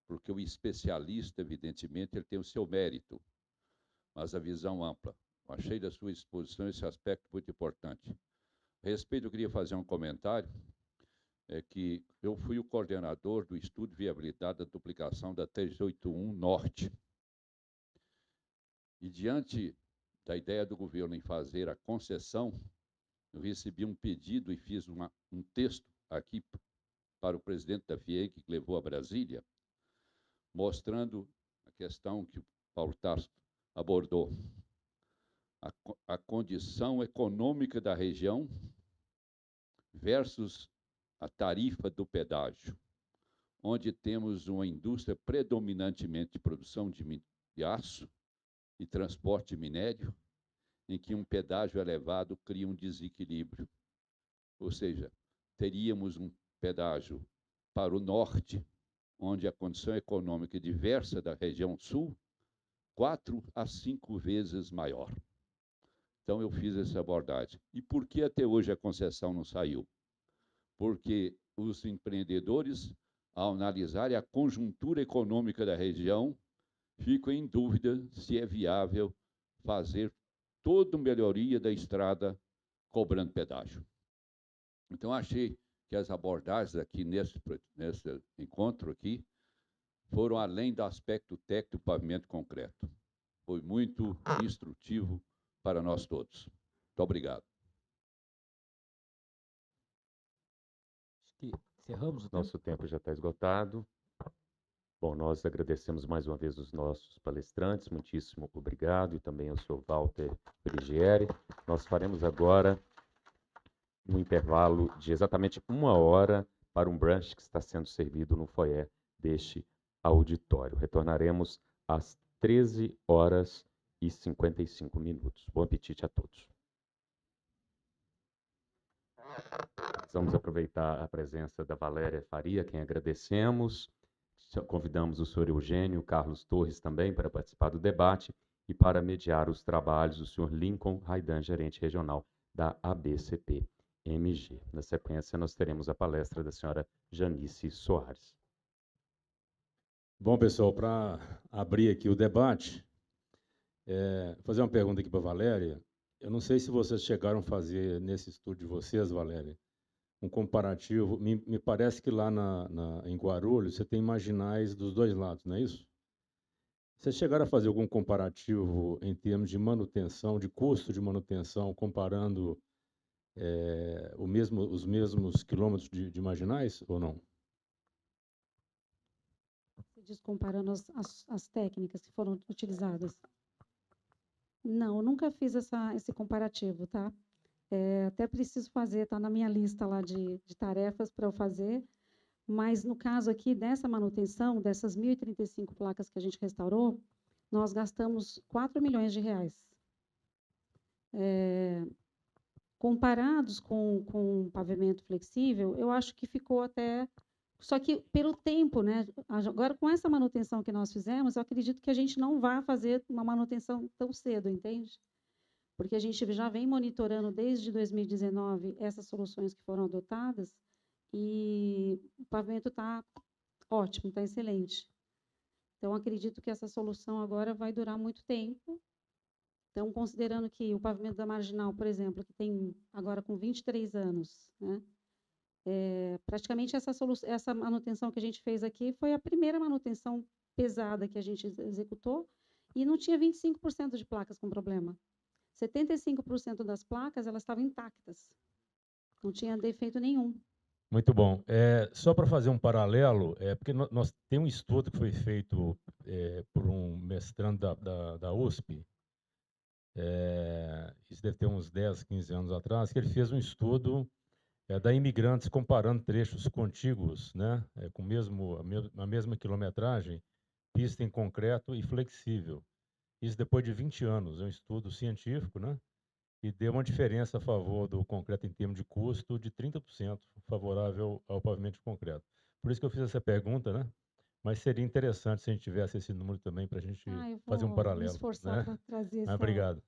Porque o especialista, evidentemente, ele tem o seu mérito, mas a visão ampla. Eu achei da sua exposição esse aspecto muito importante. A respeito, eu queria fazer um comentário, que eu fui o coordenador do estudo de viabilidade da duplicação da 381 Norte. E diante da ideia do governo em fazer a concessão, eu recebi um pedido e fiz um texto aqui para o presidente da FIEG, que levou a Brasília, mostrando a questão que o Paulo Tarso abordou. A condição econômica da região versus a tarifa do pedágio, onde temos uma indústria predominantemente de produção de aço e transporte de minério, em que um pedágio elevado cria um desequilíbrio. Ou seja, teríamos um pedágio para o norte, onde a condição econômica diversa da região sul, 4 a 5 vezes maior. Então, eu fiz essa abordagem. E por que até hoje a concessão não saiu? Porque os empreendedores, ao analisarem a conjuntura econômica da região, ficam em dúvida se é viável fazer toda a melhoria da estrada cobrando pedágio. Então, achei que as abordagens aqui nesse encontro aqui foram além do aspecto técnico do pavimento concreto. Foi muito instrutivo para nós todos. Muito obrigado. Acho que encerramos o Nosso tempo já está esgotado. Bom, nós agradecemos mais uma vez os nossos palestrantes, muitíssimo obrigado, e também ao senhor Walter Brigieri. Nós faremos agora um intervalo de exatamente 1 hora para um brunch que está sendo servido no foyer deste auditório. Retornaremos às 13h55. Bom apetite a todos. Vamos aproveitar a presença da Valéria Faria, quem agradecemos. Convidamos o senhor Eugênio Carlos Torres também para participar do debate e para mediar os trabalhos o senhor Lincoln Raidan, gerente regional da ABCP-MG. Na sequência, nós teremos a palestra da senhora Janice Soares. Bom, pessoal, para abrir aqui o debate, fazer uma pergunta aqui para a Valéria. Eu não sei se vocês chegaram a fazer, nesse estudo de vocês, Valéria, um comparativo. Me parece que lá em Guarulhos você tem marginais dos dois lados, não é isso? Vocês chegaram a fazer algum comparativo em termos de manutenção, de custo de manutenção, comparando os mesmos quilômetros de marginais ou não? Você diz comparando as técnicas que foram utilizadas? Não, eu nunca fiz esse comparativo, tá? Até preciso fazer, está na minha lista lá de tarefas para eu fazer, mas no caso aqui dessa manutenção, dessas 1.035 placas que a gente restaurou, nós gastamos R$ 4 milhões. Comparados com pavimento flexível, eu acho que ficou até... Só que pelo tempo, né? Agora, com essa manutenção que nós fizemos, eu acredito que a gente não vai fazer uma manutenção tão cedo, entende? Porque a gente já vem monitorando desde 2019 essas soluções que foram adotadas e o pavimento está ótimo, está excelente. Então, acredito que essa solução agora vai durar muito tempo. Então, considerando que o pavimento da Marginal, por exemplo, que tem agora com 23 anos, né? Praticamente essa manutenção que a gente fez aqui foi a primeira manutenção pesada que a gente executou e não tinha 25% de placas com problema. 75% das placas elas estavam intactas, não tinha defeito nenhum. Muito bom. Só para fazer um paralelo, porque nós tem um estudo que foi feito por um mestrando da USP, isso deve ter uns 10, 15 anos atrás, que ele fez um estudo da Imigrantes comparando trechos contíguos, né, com a mesma quilometragem, pista em concreto e flexível. Isso depois de 20 anos, é um estudo científico, né, e deu uma diferença a favor do concreto em termos de custo de 30% favorável ao pavimento de concreto. Por isso que eu fiz essa pergunta, né, mas seria interessante se a gente tivesse esse número também para a gente fazer um paralelo. Me esforçar, né, para trazer essa... Obrigado.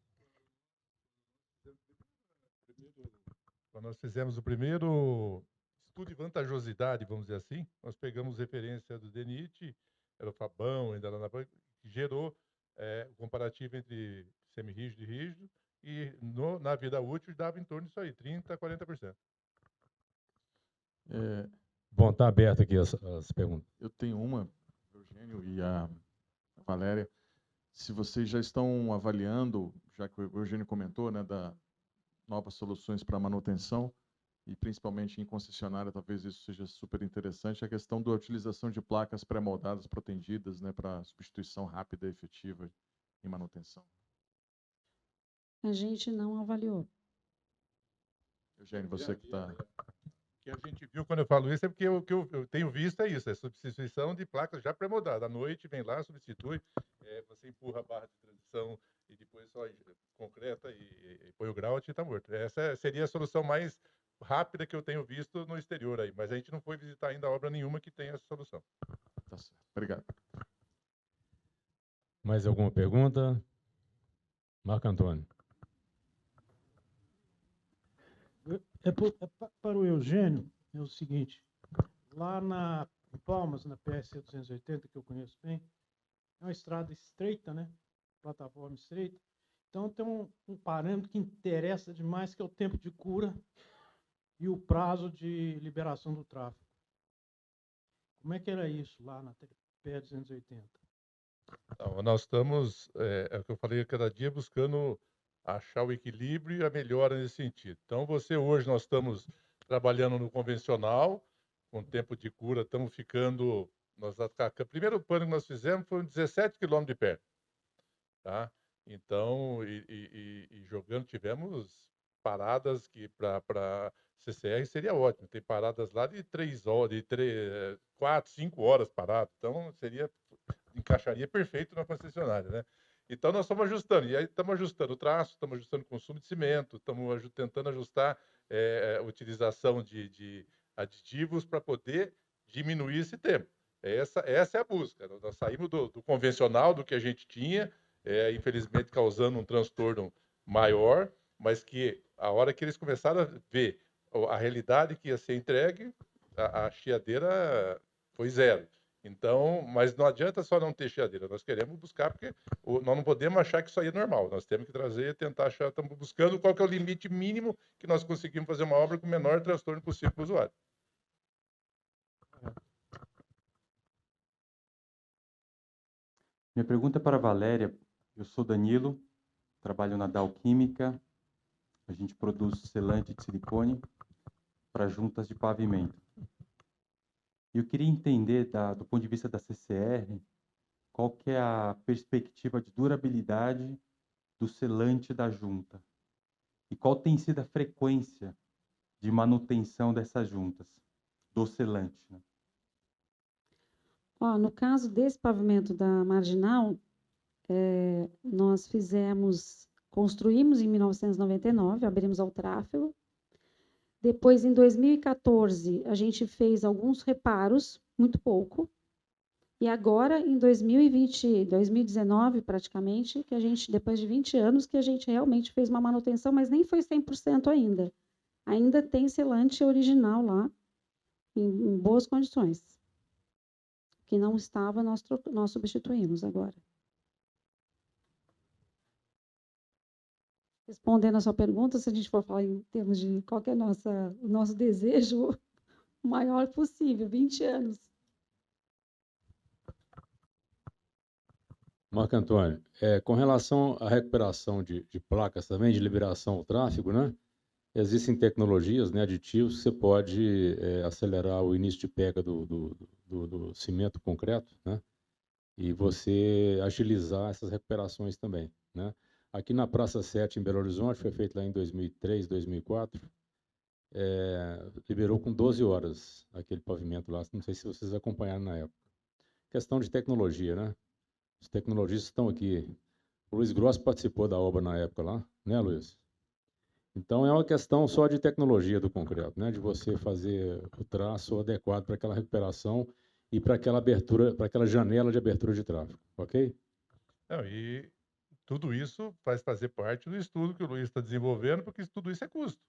Quando nós fizemos o primeiro estudo de vantajosidade, vamos dizer assim, nós pegamos referência do DENIT, era o Fabão, ainda lá na banca, que gerou o comparativo entre semi-rígido e rígido, e na vida útil dava em torno disso aí, 30% a 40%. Bom, está aberto aqui as perguntas. Eu tenho uma, Eugênio e a Valéria. Se vocês já estão avaliando, já que o Eugênio comentou, né, da novas soluções para manutenção, e principalmente em concessionária, talvez isso seja super interessante, a questão da utilização de placas pré-moldadas protendidas, né, para substituição rápida e efetiva em manutenção. A gente não avaliou. Eugênio, você que está... O que a gente viu quando eu falo isso é porque o que eu tenho visto é isso, é substituição de placas já pré-moldadas. À noite vem lá, substitui, você empurra a barra de transição e depois só concreta e põe o grout e está morto. Essa seria a solução mais rápida que eu tenho visto no exterior aí, mas a gente não foi visitar ainda obra nenhuma que tenha essa solução. Tá certo. Obrigado. Mais alguma pergunta? Marco Antônio. Para o Eugênio, é o seguinte, lá em Palmas, na PSC 280, que eu conheço bem, é uma estrada estreita, né? Plataforma estreita. Então, tem um parâmetro que interessa demais, que é o tempo de cura e o prazo de liberação do tráfego. Como é que era isso lá na PE 280? Então, nós estamos, é o que eu falei, cada dia buscando achar o equilíbrio e a melhora nesse sentido. Então, hoje nós estamos trabalhando no convencional, com tempo de cura, estamos ficando... o primeiro plano que nós fizemos foi 17 quilômetros de perto. Tá? Então, jogando, tivemos paradas que para CCR seria ótimo. Tem paradas lá de 3 horas, de 4, 5 horas parado. Então, encaixaria perfeito na concessionária, né? Então, nós estamos ajustando. E aí, estamos ajustando o traço, estamos ajustando o consumo de cimento, estamos tentando ajustar a utilização de aditivos para poder diminuir esse tempo. Essa é a busca. Nós saímos do convencional, do que a gente tinha, infelizmente causando um transtorno maior, mas que a hora que eles começaram a ver a realidade que ia ser entregue, a chiadeira foi zero. Então, mas não adianta só não ter chiadeira, nós queremos buscar, porque nós não podemos achar que isso aí é normal, nós temos que trazer, tentar achar, estamos buscando qual que é o limite mínimo que nós conseguimos fazer uma obra com o menor transtorno possível para o usuário. Minha pergunta é para a Valéria. Eu sou Danilo, trabalho na Dow Química. A gente produz selante de silicone para juntas de pavimento. E eu queria entender, do ponto de vista da CCR, qual que é a perspectiva de durabilidade do selante da junta? E qual tem sido a frequência de manutenção dessas juntas, do selante, né? No caso desse pavimento da Marginal, nós construímos em 1999, abrimos ao tráfego. Depois, em 2014, a gente fez alguns reparos, muito pouco. E agora, em 2019, praticamente, que a gente, depois de 20 anos, que a gente realmente fez uma manutenção, mas nem foi 100% ainda. Ainda tem selante original lá, em boas condições. Que não estava, nós substituímos agora. Respondendo a sua pergunta, se a gente for falar em termos de qual que é o nosso desejo, o maior possível, 20 anos. Marco Antônio, com relação à recuperação de placas também, de liberação ao tráfego, né? Existem tecnologias, né, aditivos, que você pode acelerar o início de pega do cimento concreto, né? E você agilizar essas recuperações também, né? Aqui na Praça 7, em Belo Horizonte, foi feito lá em 2003, 2004, liberou com 12 horas aquele pavimento lá, não sei se vocês acompanharam na época. Questão de tecnologia, né? Os tecnologistas estão aqui. O Luiz Gross participou da obra na época lá, né, Luiz? Então, é uma questão só de tecnologia do concreto, né? De você fazer o traço adequado para aquela recuperação e para aquela abertura, para aquela janela de abertura de tráfego, ok? Não, e tudo isso vai fazer parte do estudo que o Luiz está desenvolvendo, porque tudo isso é custo.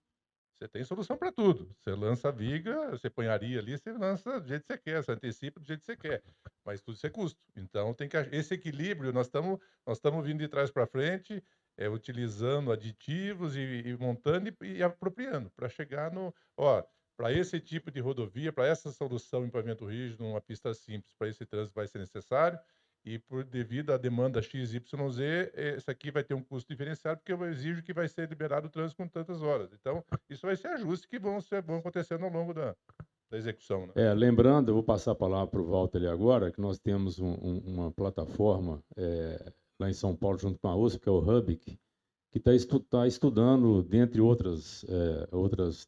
Você tem solução para tudo. Você lança a viga, você põe areia ali, você lança do jeito que você quer, você antecipa do jeito que você quer. Mas tudo isso é custo. Então, tem que esse equilíbrio, nós estamos vindo de trás para frente, utilizando aditivos e montando e apropriando, para chegar para esse tipo de rodovia, para essa solução em pavimento rígido, uma pista simples, para esse trânsito vai ser necessário, e devido à demanda XYZ, isso aqui vai ter um custo diferenciado, porque eu exijo que vai ser liberado o trânsito com tantas horas. Então, isso vai ser ajustes que vão acontecendo ao longo da execução, né? Lembrando, eu vou passar a palavra para o Walter ali agora, que nós temos uma plataforma lá em São Paulo, junto com a USP, que é o Hubic, que está estudando, dentre outras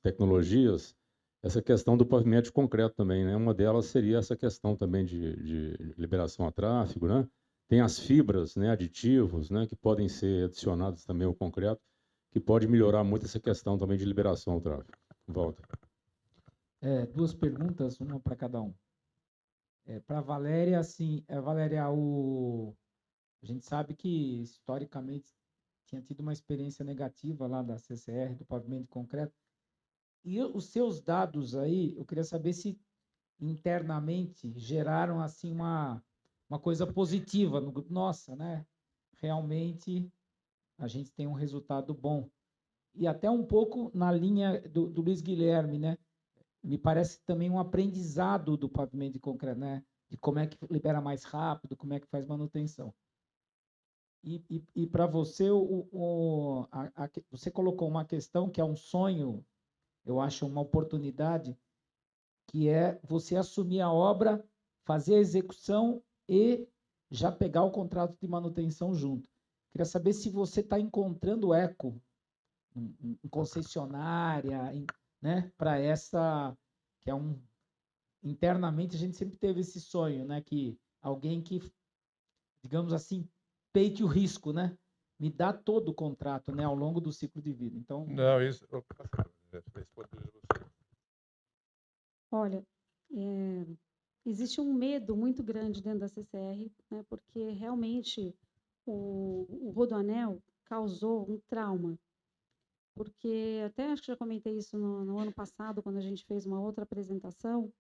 tecnologias, essa questão do pavimento de concreto também, né? Uma delas seria essa questão também de liberação a tráfego, né? Tem as fibras, né, aditivos, né, que podem ser adicionados também ao concreto, que pode melhorar muito essa questão também de liberação ao tráfego. Volta. Duas perguntas, uma para cada um. Para a Valéria, assim, Valéria, a gente sabe que historicamente tinha tido uma experiência negativa lá da CCR, do pavimento de concreto. E os seus dados aí, eu queria saber se internamente geraram assim uma coisa positiva no grupo. Nossa, né? Realmente a gente tem um resultado bom. E até um pouco na linha do Luiz Guilherme, né? Me parece também um aprendizado do pavimento de concreto, né? De como é que libera mais rápido, como é que faz manutenção. E para você, você colocou uma questão que é um sonho, eu acho uma oportunidade, que é você assumir a obra, fazer a execução e já pegar o contrato de manutenção junto. Queria saber se você está encontrando eco em concessionária, né, para essa, que é internamente a gente sempre teve esse sonho, né, que alguém que, digamos assim, peite o risco, né, me dá todo o contrato, né, ao longo do ciclo de vida. Então, não, isso. Olha, existe um medo muito grande dentro da CCR, né, porque realmente o Rodoanel causou um trauma. Porque até acho que já comentei isso no ano passado, quando a gente fez uma outra apresentação,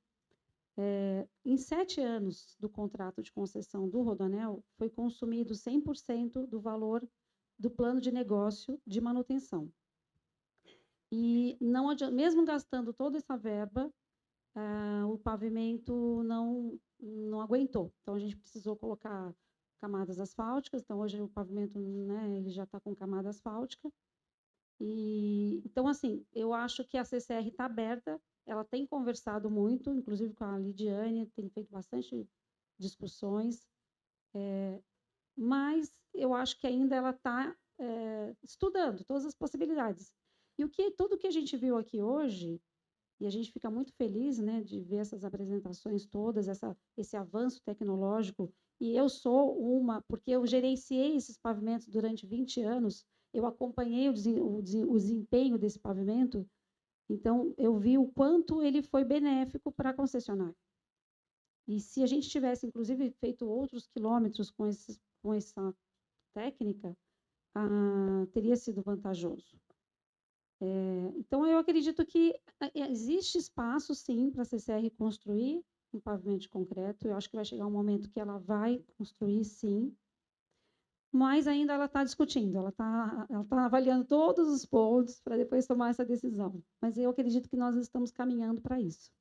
Em 7 anos do contrato de concessão do Rodoanel, foi consumido 100% do valor do plano de negócio de manutenção. E não mesmo gastando toda essa verba, o pavimento não aguentou. Então, a gente precisou colocar camadas asfálticas. Então, hoje o pavimento, né, ele já está com camada asfáltica. Então, assim, eu acho que a CCR está aberta. Ela tem conversado muito, inclusive com a Lidiane, tem feito bastante discussões. Mas eu acho que ainda ela está estudando todas as possibilidades. E tudo que a gente viu aqui hoje, e a gente fica muito feliz, né, de ver essas apresentações todas, esse avanço tecnológico, e eu sou porque eu gerenciei esses pavimentos durante 20 anos, eu acompanhei o desempenho desse pavimento, então eu vi o quanto ele foi benéfico para a concessionária. E se a gente tivesse, inclusive, feito outros quilômetros com essa técnica, teria sido vantajoso. Então, eu acredito que existe espaço, sim, para a CCR construir um pavimento de concreto. Eu acho que vai chegar um momento que ela vai construir, sim, mas ainda ela está discutindo, ela tá avaliando todos os pontos para depois tomar essa decisão. Mas eu acredito que nós estamos caminhando para isso.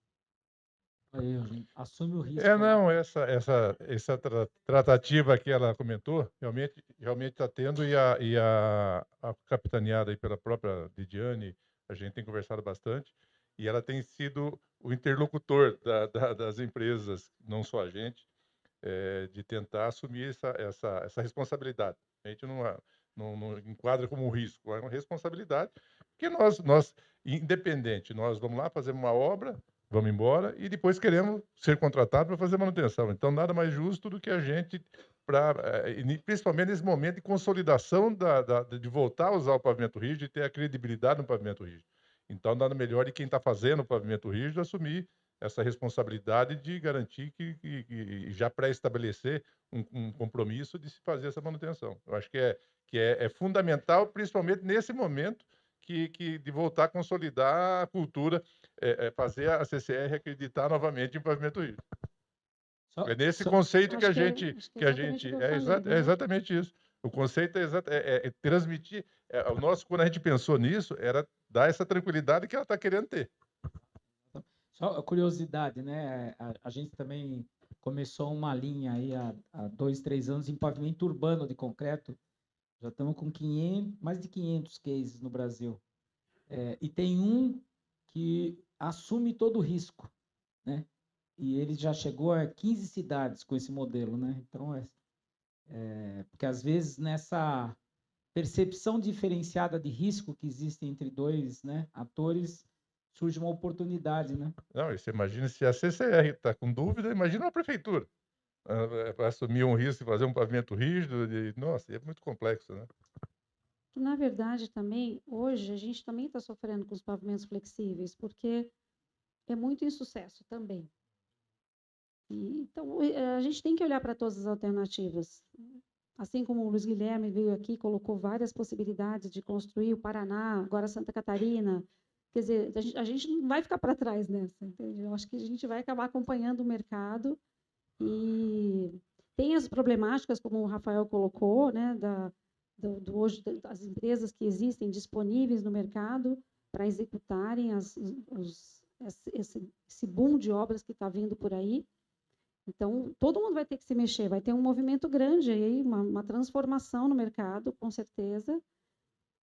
Assume o risco. Não, essa tratativa que ela comentou, realmente está tendo, e a capitaneada aí pela própria Lidiane, a gente tem conversado bastante, e ela tem sido o interlocutor das empresas, não só a gente, de tentar assumir essa responsabilidade. A gente não enquadra como um risco, é uma responsabilidade, porque nós, independente, nós vamos lá, fazemos uma obra, vamos embora e depois queremos ser contratados para fazer manutenção. Então, nada mais justo do que a gente, principalmente nesse momento de consolidação de voltar a usar o pavimento rígido e ter a credibilidade no pavimento rígido. Então, nada melhor de quem está fazendo o pavimento rígido assumir essa responsabilidade de garantir que já pré-estabelecer um compromisso de se fazer essa manutenção. Eu acho que é fundamental, principalmente nesse momento, de voltar a consolidar a cultura, fazer a CCR acreditar novamente em pavimento rígido. É nesse conceito que a gente... É exatamente isso. O conceito é transmitir... quando a gente pensou nisso, era dar essa tranquilidade que ela está querendo ter. Só curiosidade, né? A gente também começou uma linha aí há 2, 3 anos em pavimento urbano de concreto. Já estamos com mais de 500 cases no Brasil. E tem um que assume todo o risco, né? E ele já chegou a 15 cidades com esse modelo, né? Então, porque às vezes nessa percepção diferenciada de risco que existe entre dois, né, atores, surge uma oportunidade, né? Não, e você imagina se a CCR está com dúvida, imagina a prefeitura. Para assumir um risco e fazer um pavimento rígido, nossa, é muito complexo, né? Na verdade, também, hoje, a gente também está sofrendo com os pavimentos flexíveis, porque é muito insucesso também. Então, a gente tem que olhar para todas as alternativas. Assim como o Luiz Guilherme veio aqui, colocou várias possibilidades de construir o Paraná, agora Santa Catarina. Quer dizer, a gente não vai ficar para trás nessa, entende? Eu acho que a gente vai acabar acompanhando o mercado. E tem as problemáticas, como o Rafael colocou, né, hoje das empresas que existem disponíveis no mercado para executarem esse boom de obras que está vindo por aí. Então, todo mundo vai ter que se mexer, vai ter um movimento grande aí, uma transformação no mercado, com certeza.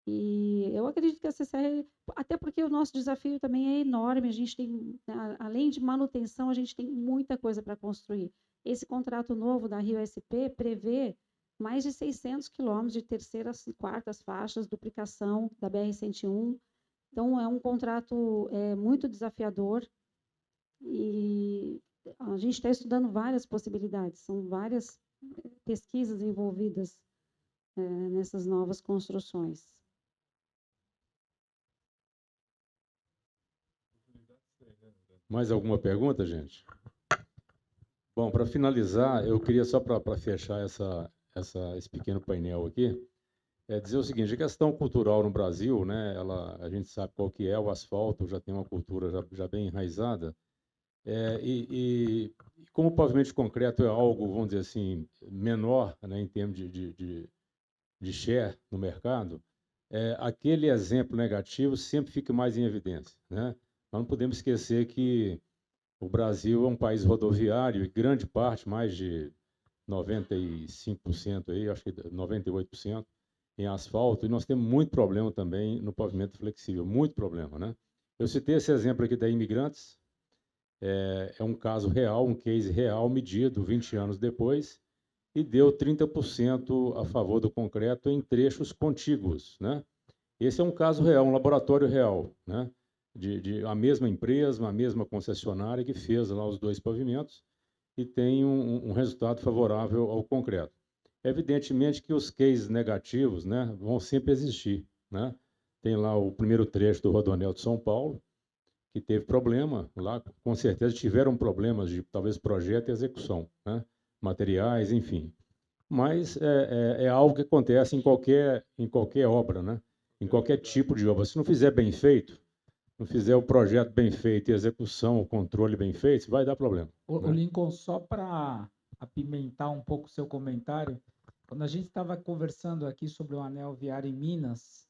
E eu acredito que a CCR, até porque o nosso desafio também é enorme, a gente tem, além de manutenção, a gente tem muita coisa para construir. Esse contrato novo da Rio SP prevê mais de 600 quilômetros de terceiras e quartas faixas, duplicação da BR-101. Então, é um contrato muito desafiador e a gente está estudando várias possibilidades, são várias pesquisas envolvidas nessas novas construções. Mais alguma pergunta, gente? Bom, para finalizar, eu queria só para fechar esse pequeno painel aqui, dizer o seguinte: a questão cultural no Brasil, né, a gente sabe qual que é, o asfalto já tem uma cultura já bem enraizada, E como o pavimento de concreto é algo, vamos dizer assim, menor, né, em termos de share no mercado, aquele exemplo negativo sempre fica mais em evidência, né? Nós não podemos esquecer que o Brasil é um país rodoviário e grande parte, mais de 95%, aí, acho que 98%, em asfalto, e nós temos muito problema também no pavimento flexível, muito problema, né? Eu citei esse exemplo aqui da Imigrantes, é um caso real, um case real, medido 20 anos depois, e deu 30% a favor do concreto em trechos contíguos, né? Esse é um caso real, um laboratório real, né? A mesma empresa, a mesma concessionária que fez lá os 2 pavimentos e tem um resultado favorável ao concreto. Evidentemente que os cases negativos, né, vão sempre existir, né? Tem lá o primeiro trecho do Rodoanel de São Paulo, que teve problema lá, com certeza tiveram problemas de talvez projeto e execução, né? Materiais, enfim. Mas é algo que acontece em qualquer obra, né? Em qualquer tipo de obra. Se não fizer bem feito, não fizer o projeto bem feito e a execução, o controle bem feito, vai dar problema. O né? Lincoln, só para apimentar um pouco o seu comentário, quando a gente estava conversando aqui sobre o anel viário em Minas,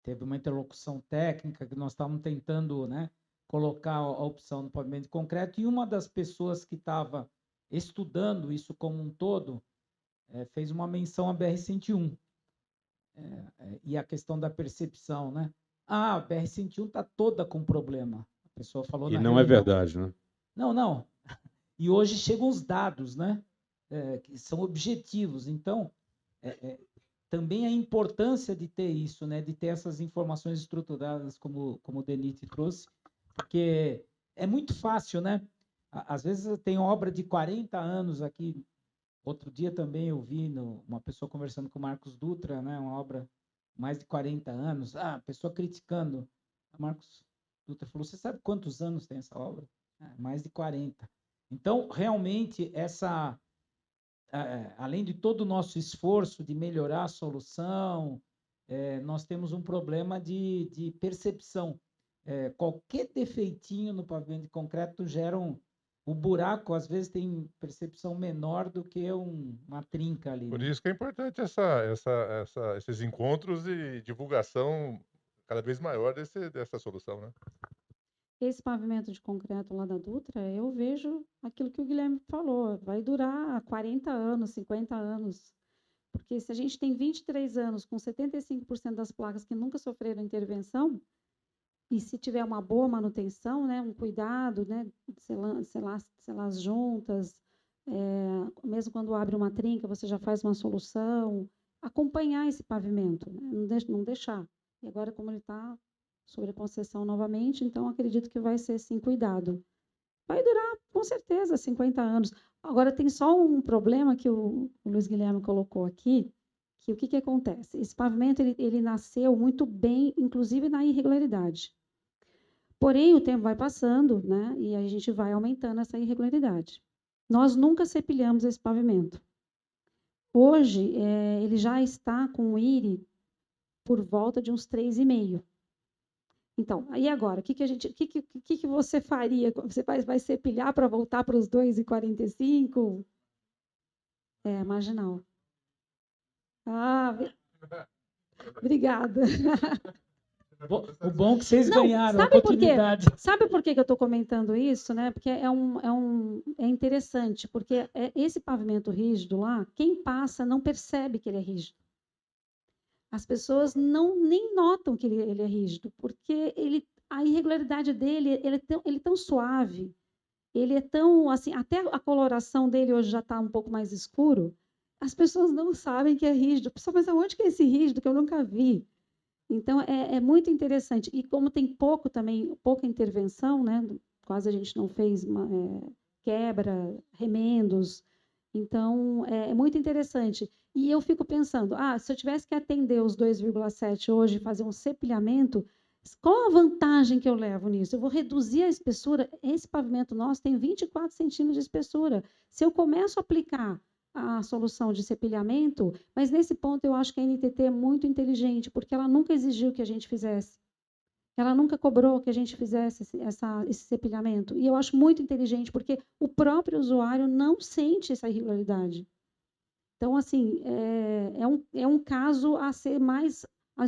teve uma interlocução técnica que nós estávamos tentando, né, colocar a opção do pavimento de concreto, e uma das pessoas que estava estudando isso como um todo fez uma menção à BR-101 e a questão da percepção, né? Ah, a BR-101 está toda com problema. A pessoa falou E na não reunião. é verdade, né? Não. E hoje chegam os dados, né? Que são objetivos. Então, também a importância de ter isso, né? De ter essas informações estruturadas, como o Denit trouxe, porque é muito fácil, né? Às vezes tem obra de 40 anos aqui. Outro dia também eu vi uma pessoa conversando com o Marcos Dutra, né? Uma obra mais de 40 anos. A pessoa criticando. O Marcos Dutra falou, você sabe quantos anos tem essa obra? Mais de 40. Então, realmente, além de todo o nosso esforço de melhorar a solução, nós temos um problema de percepção. Qualquer defeitinho no pavimento de concreto gera o buraco, às vezes, tem percepção menor do que uma trinca ali. Por né? isso que é importante esses encontros e divulgação cada vez maior dessa solução, né? Esse pavimento de concreto lá da Dutra, eu vejo aquilo que o Guilherme falou, vai durar 40 anos, 50 anos. Porque se a gente tem 23 anos com 75% das placas que nunca sofreram intervenção, e se tiver uma boa manutenção, né, um cuidado, né, selar as juntas, mesmo quando abre uma trinca, você já faz uma solução, acompanhar esse pavimento, né, não deixar. E agora, como ele está sobre concessão novamente, então acredito que vai ser, sim, cuidado. Vai durar, com certeza, 50 anos. Agora, tem só um problema que o Luiz Guilherme colocou aqui, que o que acontece? Esse pavimento ele nasceu muito bem, inclusive na irregularidade. Porém, o tempo vai passando, né, e a gente vai aumentando essa irregularidade. Nós nunca cepilhamos esse pavimento. Hoje, ele já está com o IRI por volta de uns 3,5. Então, aí agora, o que você faria? Você vai cepilhar para voltar para os 2,45? Marginal. Obrigada. O bom é que vocês ganharam a oportunidade. Sabe por que eu estou comentando isso? Né? Porque é interessante, porque esse pavimento rígido lá, quem passa não percebe que ele é rígido. As pessoas nem notam que ele é rígido, porque a irregularidade dele, ele é tão suave, ele é tão, assim, até a coloração dele hoje já está um pouco mais escuro, as pessoas não sabem que é rígido. Pessoal, mas aonde que é esse rígido que eu nunca vi? Então, é muito interessante. E como tem pouca intervenção, né? Quase a gente não fez quebra, remendos. Então, é muito interessante. E eu fico pensando, se eu tivesse que atender os 2,7 hoje e fazer um cepilhamento, qual a vantagem que eu levo nisso? Eu vou reduzir a espessura. Esse pavimento nosso tem 24 centímetros de espessura. Se eu começo a aplicar a solução de cepilhamento, mas nesse ponto eu acho que a NTT é muito inteligente, porque ela nunca exigiu que a gente fizesse. Ela nunca cobrou que a gente fizesse esse cepilhamento. E eu acho muito inteligente, porque o próprio usuário não sente essa irregularidade. Então, assim, é um caso a ser mais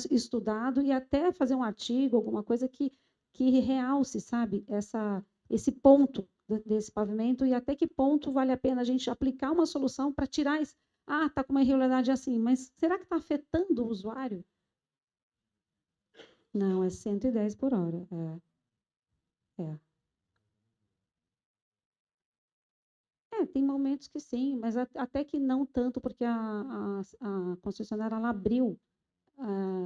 estudado e até fazer um artigo, alguma coisa que realce, sabe, esse ponto desse pavimento e até que ponto vale a pena a gente aplicar uma solução para tirar isso. Ah, está com uma irregularidade assim, mas será que está afetando o usuário? Não, é 110 por hora. Tem momentos que sim, mas até que não tanto, porque a concessionária ela abriu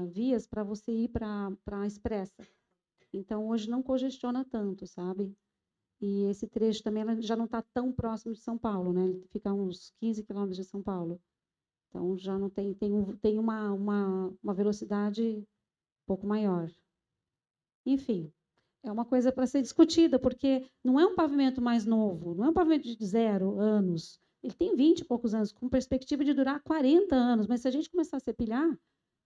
vias para você ir para a expressa. Então, hoje não congestiona tanto, sabe? E esse trecho também ela já não está tão próximo de São Paulo, né? Ele fica a uns 15 quilômetros de São Paulo. Então, já não tem uma velocidade um pouco maior. Enfim, é uma coisa para ser discutida, porque não é um pavimento mais novo, não é um pavimento de 0 anos. Ele tem 20 e poucos anos, com perspectiva de durar 40 anos. Mas se a gente começar a cepilhar,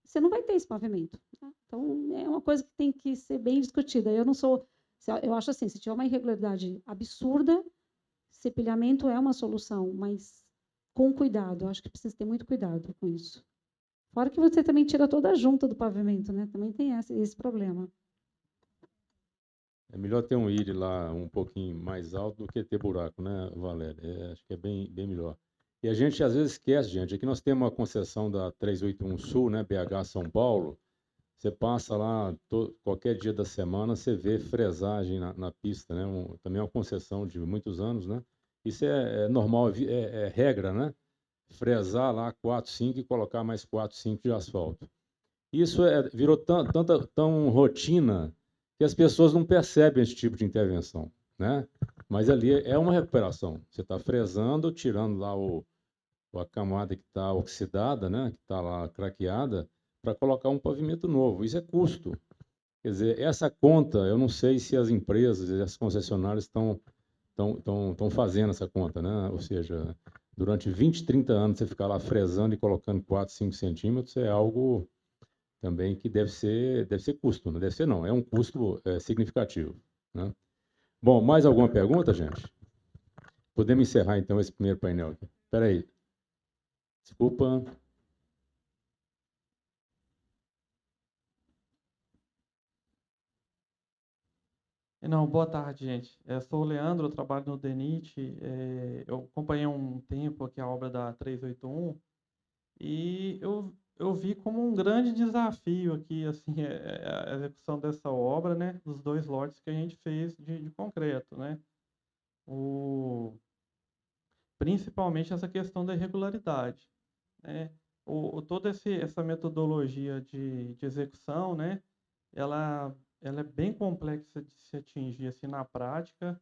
você não vai ter esse pavimento. Tá? Então, é uma coisa que tem que ser bem discutida. Eu acho assim, se tiver uma irregularidade absurda, cepilhamento é uma solução, mas com cuidado. Eu acho que precisa ter muito cuidado com isso. Fora que você também tira toda a junta do pavimento, né? Também tem esse problema. É melhor ter um íris lá um pouquinho mais alto do que ter buraco, né, Valéria? Acho que é bem melhor. E a gente às vezes esquece, gente, aqui nós temos uma concessão da 381 Sul, né, BH São Paulo. Você passa lá qualquer dia da semana, você vê fresagem na pista, né? Também é uma concessão de muitos anos, né? Isso é normal, é regra, né? Fresar lá 4, 5 e colocar mais 4, 5 de asfalto. Isso virou tão rotina que as pessoas não percebem esse tipo de intervenção, né? Mas ali é uma recuperação. Você está fresando, tirando lá a camada que está oxidada, né? Que está lá craqueada, para colocar um pavimento novo. Isso é custo. Quer dizer, essa conta, eu não sei se as empresas e as concessionárias estão fazendo essa conta, né? Ou seja, durante 20, 30 anos você ficar lá fresando e colocando 4, 5 centímetros é algo também que deve ser custo, não deve ser não, é um custo significativo, né? Bom, mais alguma pergunta, gente? Podemos encerrar então esse primeiro painel aqui. Espera aí. Desculpa. Não, boa tarde, gente. Eu sou o Leandro, eu trabalho no DENIT. Eu acompanhei um tempo aqui a obra da 381 e eu vi como um grande desafio aqui, assim, a execução dessa obra, né, dos 2 lotes que a gente fez de concreto, né? Principalmente essa questão da irregularidade, né? Toda essa metodologia de execução, né, ela é bem complexa de se atingir assim, na prática.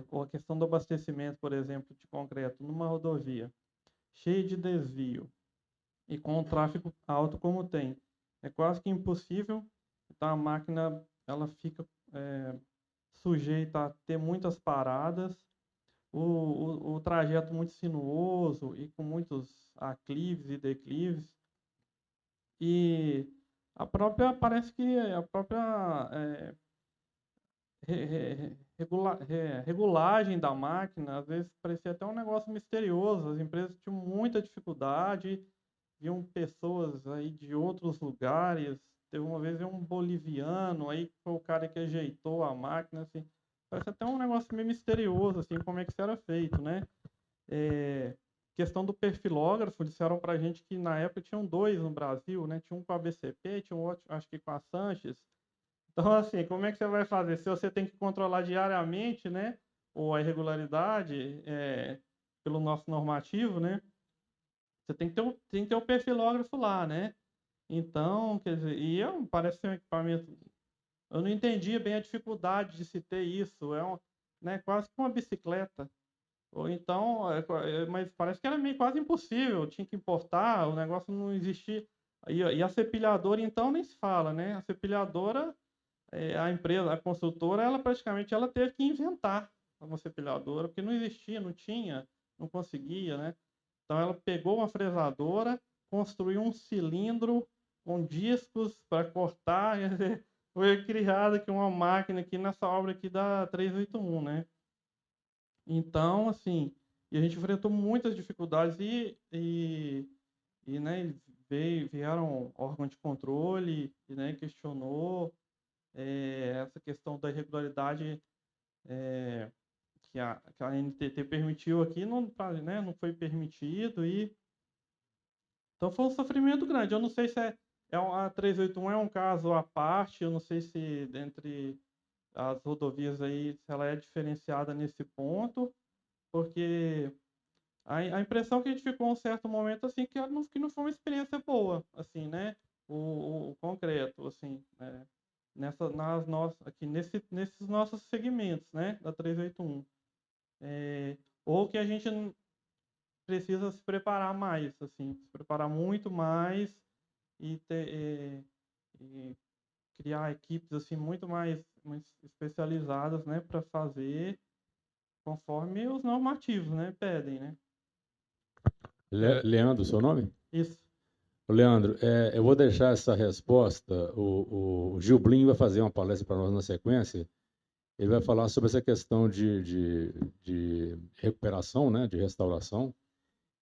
Ou a questão do abastecimento, por exemplo, de concreto numa rodovia cheia de desvio e com o tráfego alto como tem. É quase que impossível. Então, a máquina ela fica sujeita a ter muitas paradas, o trajeto muito sinuoso e com muitos aclives e declives. E parece que a própria regulagem da máquina, às vezes parecia até um negócio misterioso. As empresas tinham muita dificuldade, viam pessoas aí de outros lugares. Teve uma vez um boliviano, aí foi o cara que ajeitou a máquina, assim. Parece até um negócio meio misterioso, assim, como é que isso era feito, né? Questão do perfilógrafo, disseram para a gente que na época tinham 2 no Brasil, né? Tinha um com a BCP, tinha um outro, acho que com a Sanches. Então, assim, como é que você vai fazer? Se você tem que controlar diariamente, né, ou a irregularidade pelo nosso normativo, né, você tem que ter o perfilógrafo lá, né? Então, quer dizer, parece ser um equipamento. Eu não entendia bem a dificuldade de se ter isso. Né, quase que uma bicicleta. Ou então, mas parece que era meio quase impossível. Tinha que importar, o negócio não existia. E a cepilhadora, então, nem se fala, né? A cepilhadora, a empresa, a construtora, ela praticamente teve que inventar uma cepilhadora, porque não existia, não tinha, não conseguia, né? Então ela pegou uma fresadora, construiu um cilindro com discos para cortar, foi criada aqui uma máquina aqui nessa obra aqui da 381, né? Então, assim, e a gente enfrentou muitas dificuldades né, vieram órgãos de controle, né, questionou essa questão da irregularidade que a NTT permitiu aqui, né, não foi permitido, então foi um sofrimento grande. Eu não sei se a 381 é um caso à parte, eu não sei se dentre as rodovias aí, se ela é diferenciada nesse ponto, porque a impressão que a gente ficou um certo momento assim que não foi uma experiência boa, assim, né? O concreto, assim, né? Nesses nossos segmentos, né? Da 381. Ou que a gente precisa se preparar mais, assim, se preparar muito mais e criar equipes assim muito mais especializadas, né, para fazer conforme os normativos, né, pedem, né? Leandro, seu nome? Isso. Leandro, eu vou deixar essa resposta. O Gilblinho vai fazer uma palestra para nós na sequência. Ele vai falar sobre essa questão de recuperação, né, de restauração.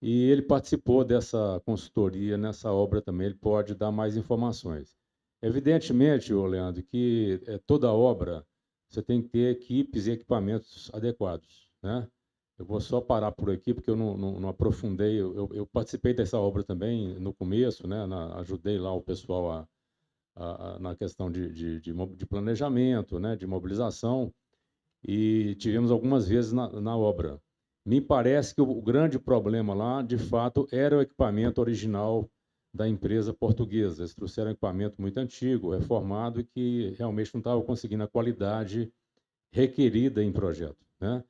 E ele participou dessa consultoria nessa obra também. Ele pode dar mais informações. Evidentemente, Leandro, que toda obra você tem que ter equipes e equipamentos adequados, né? Eu vou só parar por aqui, porque eu não aprofundei. Eu participei dessa obra também no começo, né? Ajudei lá o pessoal na questão de planejamento, né? De mobilização, e tivemos algumas vezes na obra. Me parece que o grande problema lá, de fato, era o equipamento original da empresa portuguesa. Eles trouxeram um equipamento muito antigo, reformado, e que realmente não estava conseguindo a qualidade requerida em projeto, né?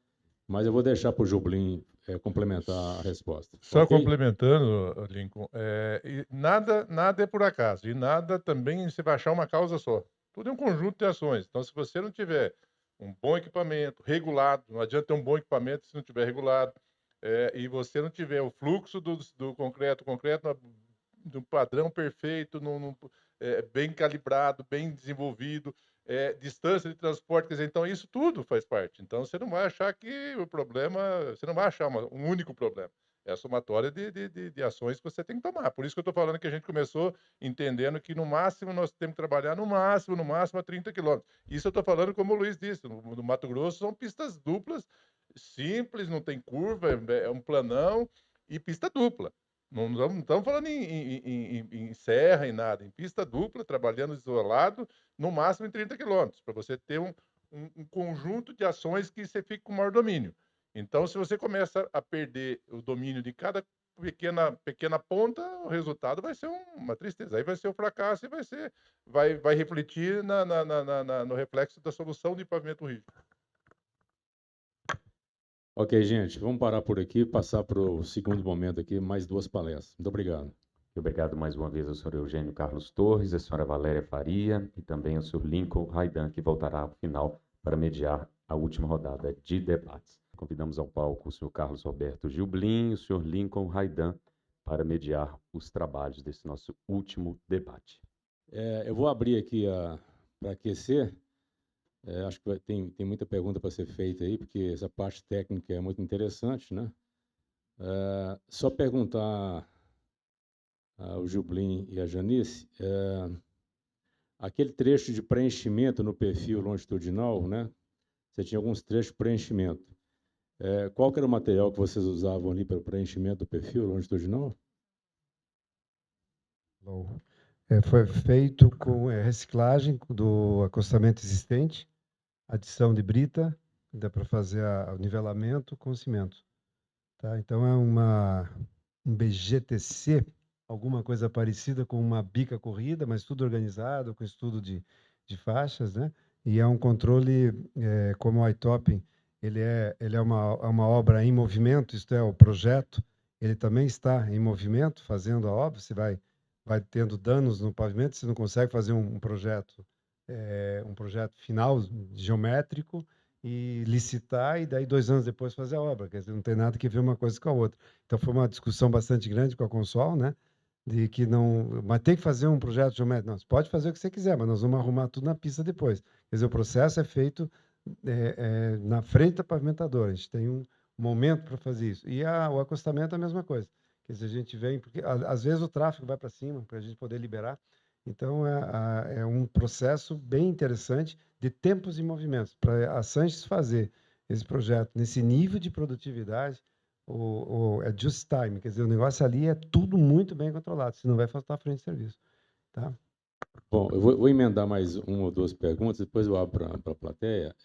Mas eu vou deixar para o Jublin complementar a resposta. Só Okay? complementando, Lincoln, nada é por acaso, e nada também você vai achar uma causa só. Tudo é um conjunto de ações. Então, se você não tiver um bom equipamento regulado, não adianta ter um bom equipamento se não tiver regulado, e você não tiver o fluxo do concreto do padrão perfeito, bem calibrado, bem desenvolvido, distância de transporte, quer dizer, então isso tudo faz parte. Então você não vai achar que o problema, você não vai achar um único problema. É a somatória de ações que você tem que tomar. Por isso que eu estou falando que a gente começou entendendo que no máximo nós temos que trabalhar no máximo a 30 quilômetros. Isso eu estou falando como o Luiz disse, no Mato Grosso são pistas duplas, simples, não tem curva, é um planão e pista dupla. Não estamos falando em serra, em nada, em pista dupla, trabalhando isolado, no máximo em 30 quilômetros, para você ter um conjunto de ações que você fique com maior domínio. Então, se você começa a perder o domínio de cada pequena ponta, o resultado vai ser uma tristeza. Aí vai ser um fracasso e vai refletir no reflexo da solução de pavimento rígido. Ok, gente, vamos parar por aqui e passar para o segundo momento aqui, mais duas palestras. Muito obrigado. Obrigado mais uma vez ao senhor Eugênio Carlos Torres, à senhora Valéria Faria e também ao senhor Lincoln Raidan, que voltará ao final para mediar a última rodada de debates. Convidamos ao palco o senhor Carlos Roberto Gilblin e o senhor Lincoln Raidan para mediar os trabalhos desse nosso último debate. Eu vou abrir aqui para aquecer. Acho que tem muita pergunta para ser feita aí, porque essa parte técnica é muito interessante, né? Só perguntar ao Gilblin e a Janice, aquele trecho de preenchimento no perfil longitudinal, né? Você tinha alguns trechos de preenchimento. Qual que era o material que vocês usavam ali para o preenchimento do perfil longitudinal? Foi feito com reciclagem do acostamento existente, adição de brita, dá para fazer o nivelamento com cimento. Tá? Então é um BGTC, alguma coisa parecida com uma bica corrida, mas tudo organizado, com estudo de faixas, né? E é um controle, como o iTopping, ele é uma obra em movimento, isto é, o projeto, ele também está em movimento, fazendo a obra, você vai tendo danos no pavimento, você não consegue fazer um projeto final geométrico e licitar, e daí 2 anos depois fazer a obra, quer dizer, não tem nada que ver uma coisa com a outra. Então foi uma discussão bastante grande com a Consol, né? de que não, mas tem que fazer um projeto geométrico. Não, você pode fazer o que você quiser, mas nós vamos arrumar tudo na pista depois. Quer dizer, o processo é feito na frente da pavimentadora. A gente tem um momento para fazer isso. E o acostamento é a mesma coisa. Quer dizer, a gente vem, porque às vezes o tráfego vai para cima, para a gente poder liberar. Então, é um processo bem interessante de tempos e movimentos. Para a Sanches fazer esse projeto nesse nível de produtividade, é just time, quer dizer, o negócio ali é tudo muito bem controlado, senão vai faltar frente de serviço. Tá? Bom, eu vou emendar mais uma ou duas perguntas, depois eu abro para a plateia.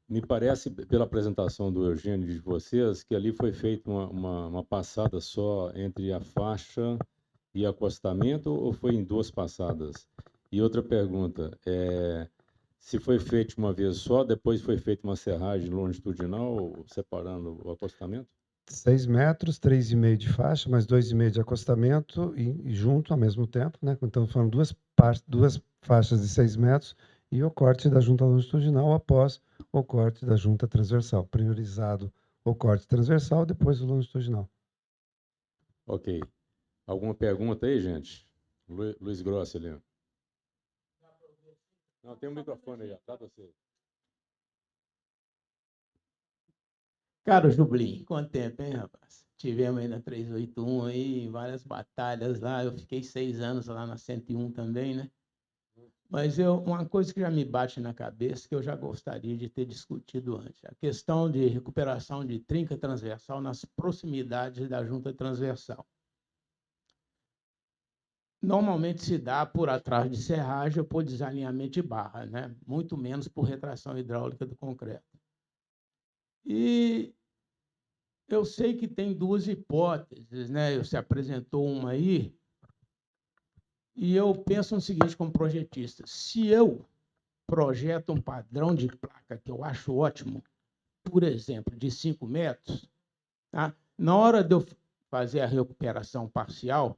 Me parece, pela apresentação do Eugênio de vocês, que ali foi feita uma passada só entre a faixa e acostamento, ou foi em duas passadas? E outra pergunta, se foi feito uma vez só, depois foi feita uma serragem longitudinal, separando o acostamento? 6 metros, 3,5 de faixa, mais 2,5 de acostamento e junto ao mesmo tempo, né? Então foram duas faixas de 6 metros e o corte da junta longitudinal após o corte da junta transversal. Priorizado o corte transversal, depois o longitudinal. Ok. Alguma pergunta aí, gente? Luiz Grossi ali. Não, tem um microfone aí, tá você. Caro Jublin, quanto tempo, hein, rapaz? Tivemos aí na 381 aí, várias batalhas lá. Eu fiquei 6 anos lá na 101 também, né? Mas uma coisa que já me bate na cabeça, que eu já gostaria de ter discutido antes, a questão de recuperação de trinca transversal nas proximidades da junta transversal. Normalmente se dá por atrás de serragem ou por desalinhamento de barra, né? Muito menos por retração hidráulica do concreto. E eu sei que tem duas hipóteses, né? Você apresentou uma aí, e eu penso no seguinte como projetista: se eu projeto um padrão de placa que eu acho ótimo, por exemplo, de 5 metros, tá? Na hora de eu fazer a recuperação parcial,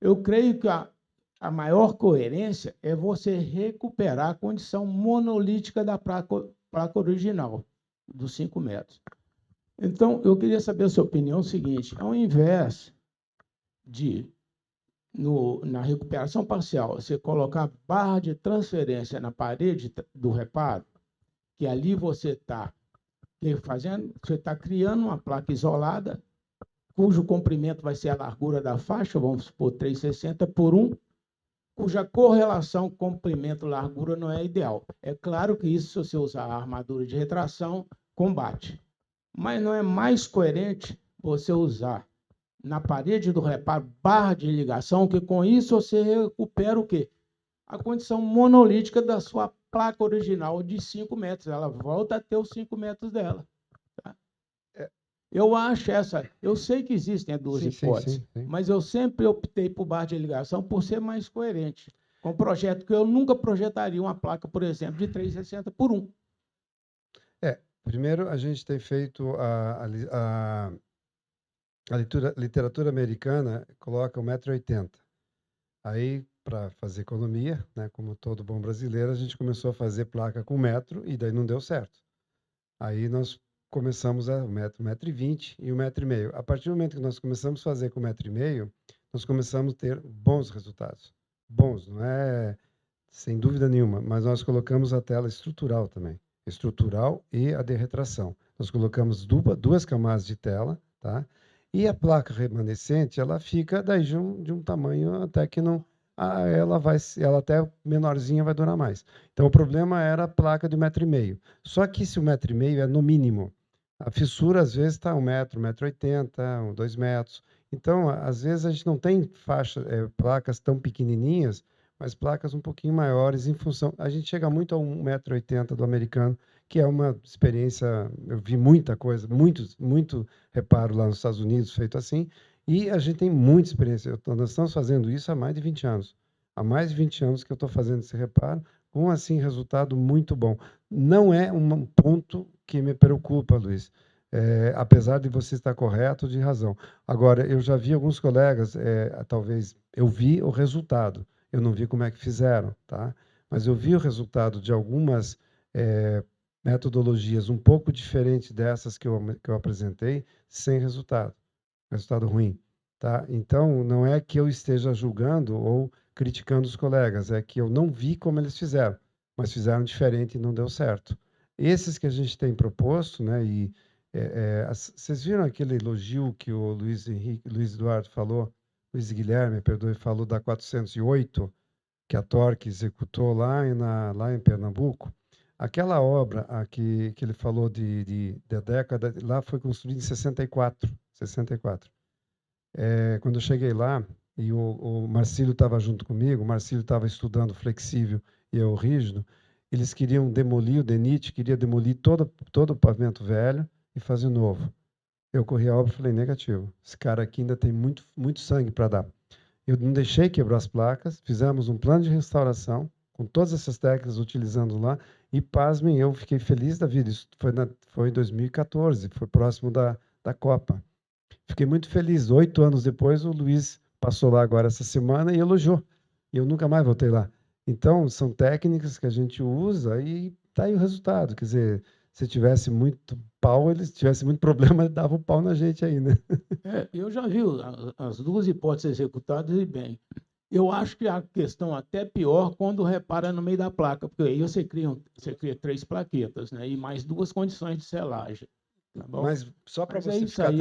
eu creio que a maior coerência é você recuperar a condição monolítica da placa original, dos 5 metros. Então, eu queria saber a sua opinião seguinte: ao invés de, na recuperação parcial, você colocar barra de transferência na parede do reparo, que ali você está criando uma placa isolada, cujo comprimento vai ser a largura da faixa, vamos supor 3,60 por 1, cuja correlação comprimento-largura não é ideal. É claro que isso, se você usar a armadura de retração, combate. Mas não é mais coerente você usar na parede do reparo barra de ligação, que com isso você recupera o quê? A condição monolítica da sua placa original de 5 metros. Ela volta a ter os 5 metros dela. Tá? Eu acho eu sei que existem duas hipóteses, mas eu sempre optei por barra de ligação por ser mais coerente com o projeto, que eu nunca projetaria uma placa, por exemplo, de 3,60 por 1. Primeiro, a gente tem feito a literatura americana coloca 1,80 m. Aí, para fazer economia, né, como todo bom brasileiro, a gente começou a fazer placa com 1 metro e daí não deu certo. Aí nós começamos a 1,20 m e 1,5 m. A partir do momento que nós começamos a fazer com 1,5 m, nós começamos a ter bons resultados. Bons, não é sem dúvida nenhuma, mas nós colocamos a tela estrutural também. Estrutural e a de retração. Nós colocamos duas camadas de tela, tá? E a placa remanescente, ela fica daí de um tamanho até que não... ela até menorzinha vai durar mais. Então, o problema era a placa de 1,5 m. Só que esse 1,5 m é no mínimo. A fissura, às vezes, está 1 metro, 1,80 m, 2 metros. Então, às vezes, a gente não tem placas tão pequenininhas, mas placas um pouquinho maiores em função... A gente chega muito a 1,80 m do americano, que é uma experiência... Eu vi muita coisa, muito reparo lá nos Estados Unidos feito assim, e a gente tem muita experiência. Nós estamos fazendo isso há mais de 20 anos. Há mais de 20 anos que eu estou fazendo esse reparo, com, assim, resultado muito bom. Não é um ponto que me preocupa, Luiz, apesar de você estar correto, de razão. Agora, eu já vi alguns colegas, talvez eu vi o resultado, eu não vi como é que fizeram, tá? Mas eu vi o resultado de algumas metodologias um pouco diferentes dessas que eu apresentei, sem resultado ruim. tá? Então, não é que eu esteja julgando ou criticando os colegas, é que eu não vi como eles fizeram, mas fizeram diferente e não deu certo. Esses que a gente tem proposto, né, e vocês viram aquele elogio que o Luiz Eduardo falou, Luiz Guilherme, perdoe, falou da 408, que a Torque executou lá em Pernambuco? Aquela obra que ele falou da década, lá foi construída em 64. Quando eu cheguei lá, e o Marcílio estava junto comigo, o Marcílio estava estudando flexível e eu rígido, eles queriam demolir, o DENIT queria demolir todo o pavimento velho e fazer novo. Eu corri a obra e falei, negativo, esse cara aqui ainda tem muito, muito sangue para dar. Eu não deixei quebrar as placas, fizemos um plano de restauração, com todas essas técnicas utilizando lá, e pasmem, eu fiquei feliz da vida. Isso foi em 2014, foi próximo da Copa. Fiquei muito feliz. 8 anos depois, o Luiz passou lá agora essa semana e elogiou. E eu nunca mais voltei lá. Então, são técnicas que a gente usa e está aí o resultado. Quer dizer, se tivesse muito pau, eles tivessem muito problema, davam pau na gente aí, né? Eu já vi as duas hipóteses executadas e bem. Eu acho que a questão até é pior quando repara no meio da placa, porque aí você cria 3 plaquetas, né? E mais 2 condições de selagem. Tá bom? Mas só para Mas você é isso ficar, aí,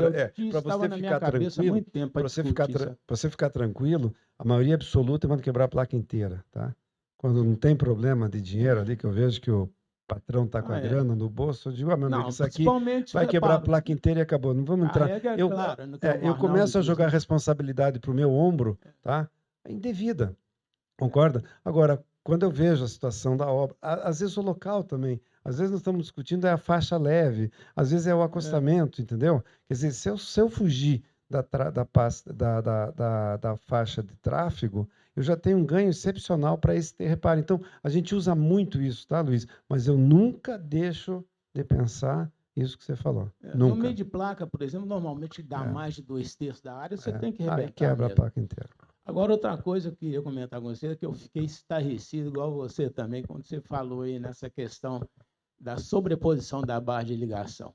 para na minha cabeça há muito tempo para você ficar tranquilo, a maioria absoluta manda quebrar a placa inteira, tá? Quando não tem problema de dinheiro ali, que eu vejo que o patrão está com a grana no bolso, eu digo, meu amigo, Não, isso aqui principalmente vai quebrar a reparo. placa inteira e acabou. Não vamos entrar. regra é Eu, clara, no que eu o Arnaldo começo a diz, jogar né? responsabilidade para o meu ombro, tá? É indevida. Concorda? Agora, quando eu vejo a situação da obra, às vezes o local também, às vezes nós estamos discutindo a faixa leve, às vezes é o acostamento, entendeu? Quer dizer, se eu fugir da faixa de tráfego, eu já tenho um ganho excepcional para esse reparo. Então, a gente usa muito isso, tá, Luiz? Mas eu nunca deixo de pensar isso que você falou. No Nunca. meio de placa, por exemplo, normalmente dá mais de 2/3 da área, você tem que Aí arrebentar quebra a mesmo. placa inteira. Agora, outra coisa que eu queria comentar com você é que eu fiquei estarrecido, igual você também, quando você falou aí nessa questão da sobreposição da barra de ligação.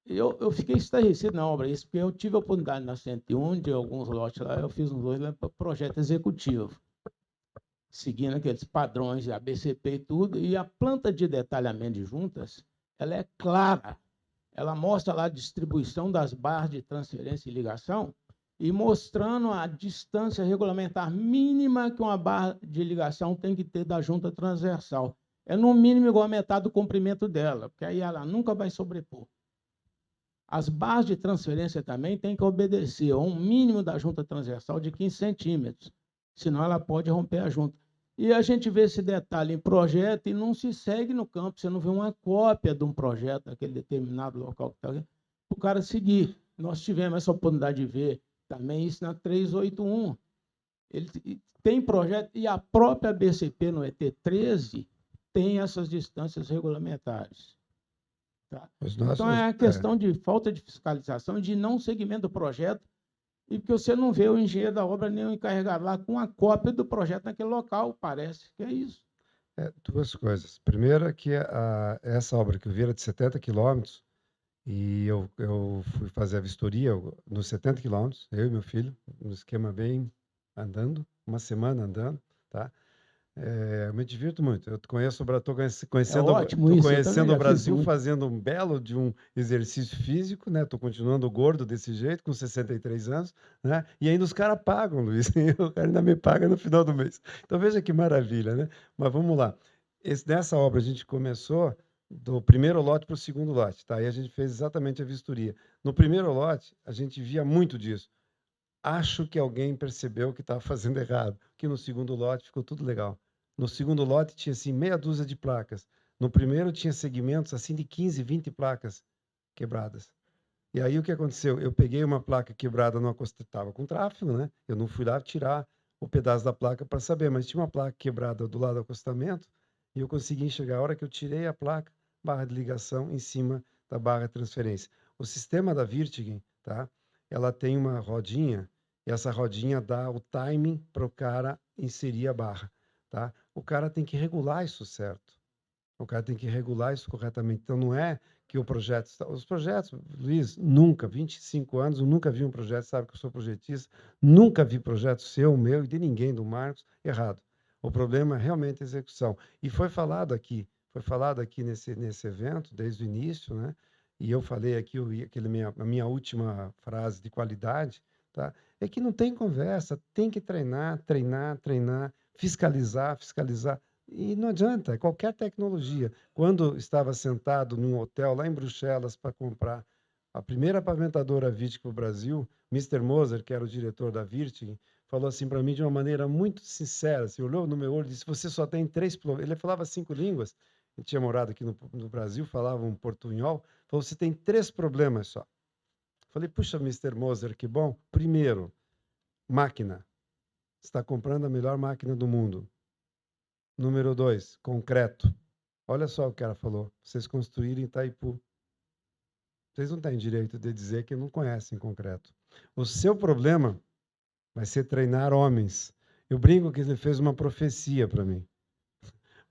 Eu fiquei estarrecido na obra, isso porque eu tive a oportunidade na 101, de alguns lotes lá, eu fiz uns 2 lá para projeto executivo, seguindo aqueles padrões de ABCP e tudo, e a planta de detalhamento de juntas, ela é clara, ela mostra lá a distribuição das barras de transferência e ligação, e mostrando a distância regulamentar mínima que uma barra de ligação tem que ter da junta transversal. É no mínimo igual a metade do comprimento dela, porque aí ela nunca vai sobrepor. As barras de transferência também têm que obedecer a um mínimo da junta transversal de 15 centímetros, senão ela pode romper a junta. E a gente vê esse detalhe em projeto e não se segue no campo, você não vê uma cópia de um projeto daquele determinado local que está ali, para o cara seguir. Nós tivemos essa oportunidade de ver também isso na 381. Ele tem projeto, e a própria BCP no ET13 tem essas distâncias regulamentares. Tá? Então, é a questão de falta de fiscalização e de não seguimento do projeto, e porque você não vê o engenheiro da obra nem o encarregado lá com a cópia do projeto naquele local, parece que é isso. 2 coisas. Primeiro é que essa obra que eu vi era de 70 quilômetros, e eu fui fazer a vistoria nos 70 quilômetros, eu e meu filho, um esquema bem andando, uma semana andando, tá? Eu me divirto muito. Eu conheço, estou conhecendo, ótimo tô isso, conhecendo eu o também já fiz Brasil muito. fazendo um belo de um exercício físico, né? Estou continuando gordo desse jeito, com 63 anos, né? E ainda os caras pagam, Luiz. O cara ainda me paga no final do mês. Então veja que maravilha, né? Mas vamos lá. Nessa obra a gente começou do primeiro lote para o segundo lote, tá? Aí a gente fez exatamente a vistoria. No primeiro lote, a gente via muito disso. Acho que alguém percebeu que estava fazendo errado, que no segundo lote ficou tudo legal. No segundo lote tinha assim meia dúzia de placas. No primeiro tinha segmentos assim de 15, 20 placas quebradas. E aí o que aconteceu? Eu peguei uma placa quebrada no acostamento, estava com tráfego, né? Eu não fui lá tirar o pedaço da placa para saber, mas tinha uma placa quebrada do lado do acostamento e eu consegui enxergar a hora que eu tirei a placa, barra de ligação em cima da barra de transferência. O sistema da Virtigen, tá? Ela tem uma rodinha e essa rodinha dá o timing para o cara inserir a barra, tá? O cara tem que regular isso certo. O cara tem que regular isso corretamente. Então, não é que o projeto... Os projetos, Luiz, nunca, 25 anos, eu nunca vi um projeto, sabe que eu sou projetista, nunca vi projeto seu, meu e de ninguém, do Marcos, errado. O problema é realmente a execução. E foi falado aqui nesse evento, desde o início, né? E eu falei aqui, a minha última frase de qualidade, tá? É que não tem conversa, tem que treinar, fiscalizar. E não adianta, qualquer tecnologia. Quando estava sentado num hotel lá em Bruxelas para comprar a primeira pavimentadora Virtig para o Brasil, Mr. Moser, que era o diretor da Virtig, falou assim para mim de uma maneira muito sincera, assim, olhou no meu olho e disse, você só tem 3 problemas. Ele falava 5 línguas, ele tinha morado aqui no Brasil, falava um portunhol, falou, você tem 3 problemas só. Falei, puxa, Mr. Moser, que bom. Primeiro, máquina. Você está comprando a melhor máquina do mundo. Número 2, concreto. Olha só o que ela falou. Vocês construírem Itaipu. Vocês não têm direito de dizer que não conhecem concreto. O seu problema vai ser treinar homens. Eu brinco que ele fez uma profecia para mim.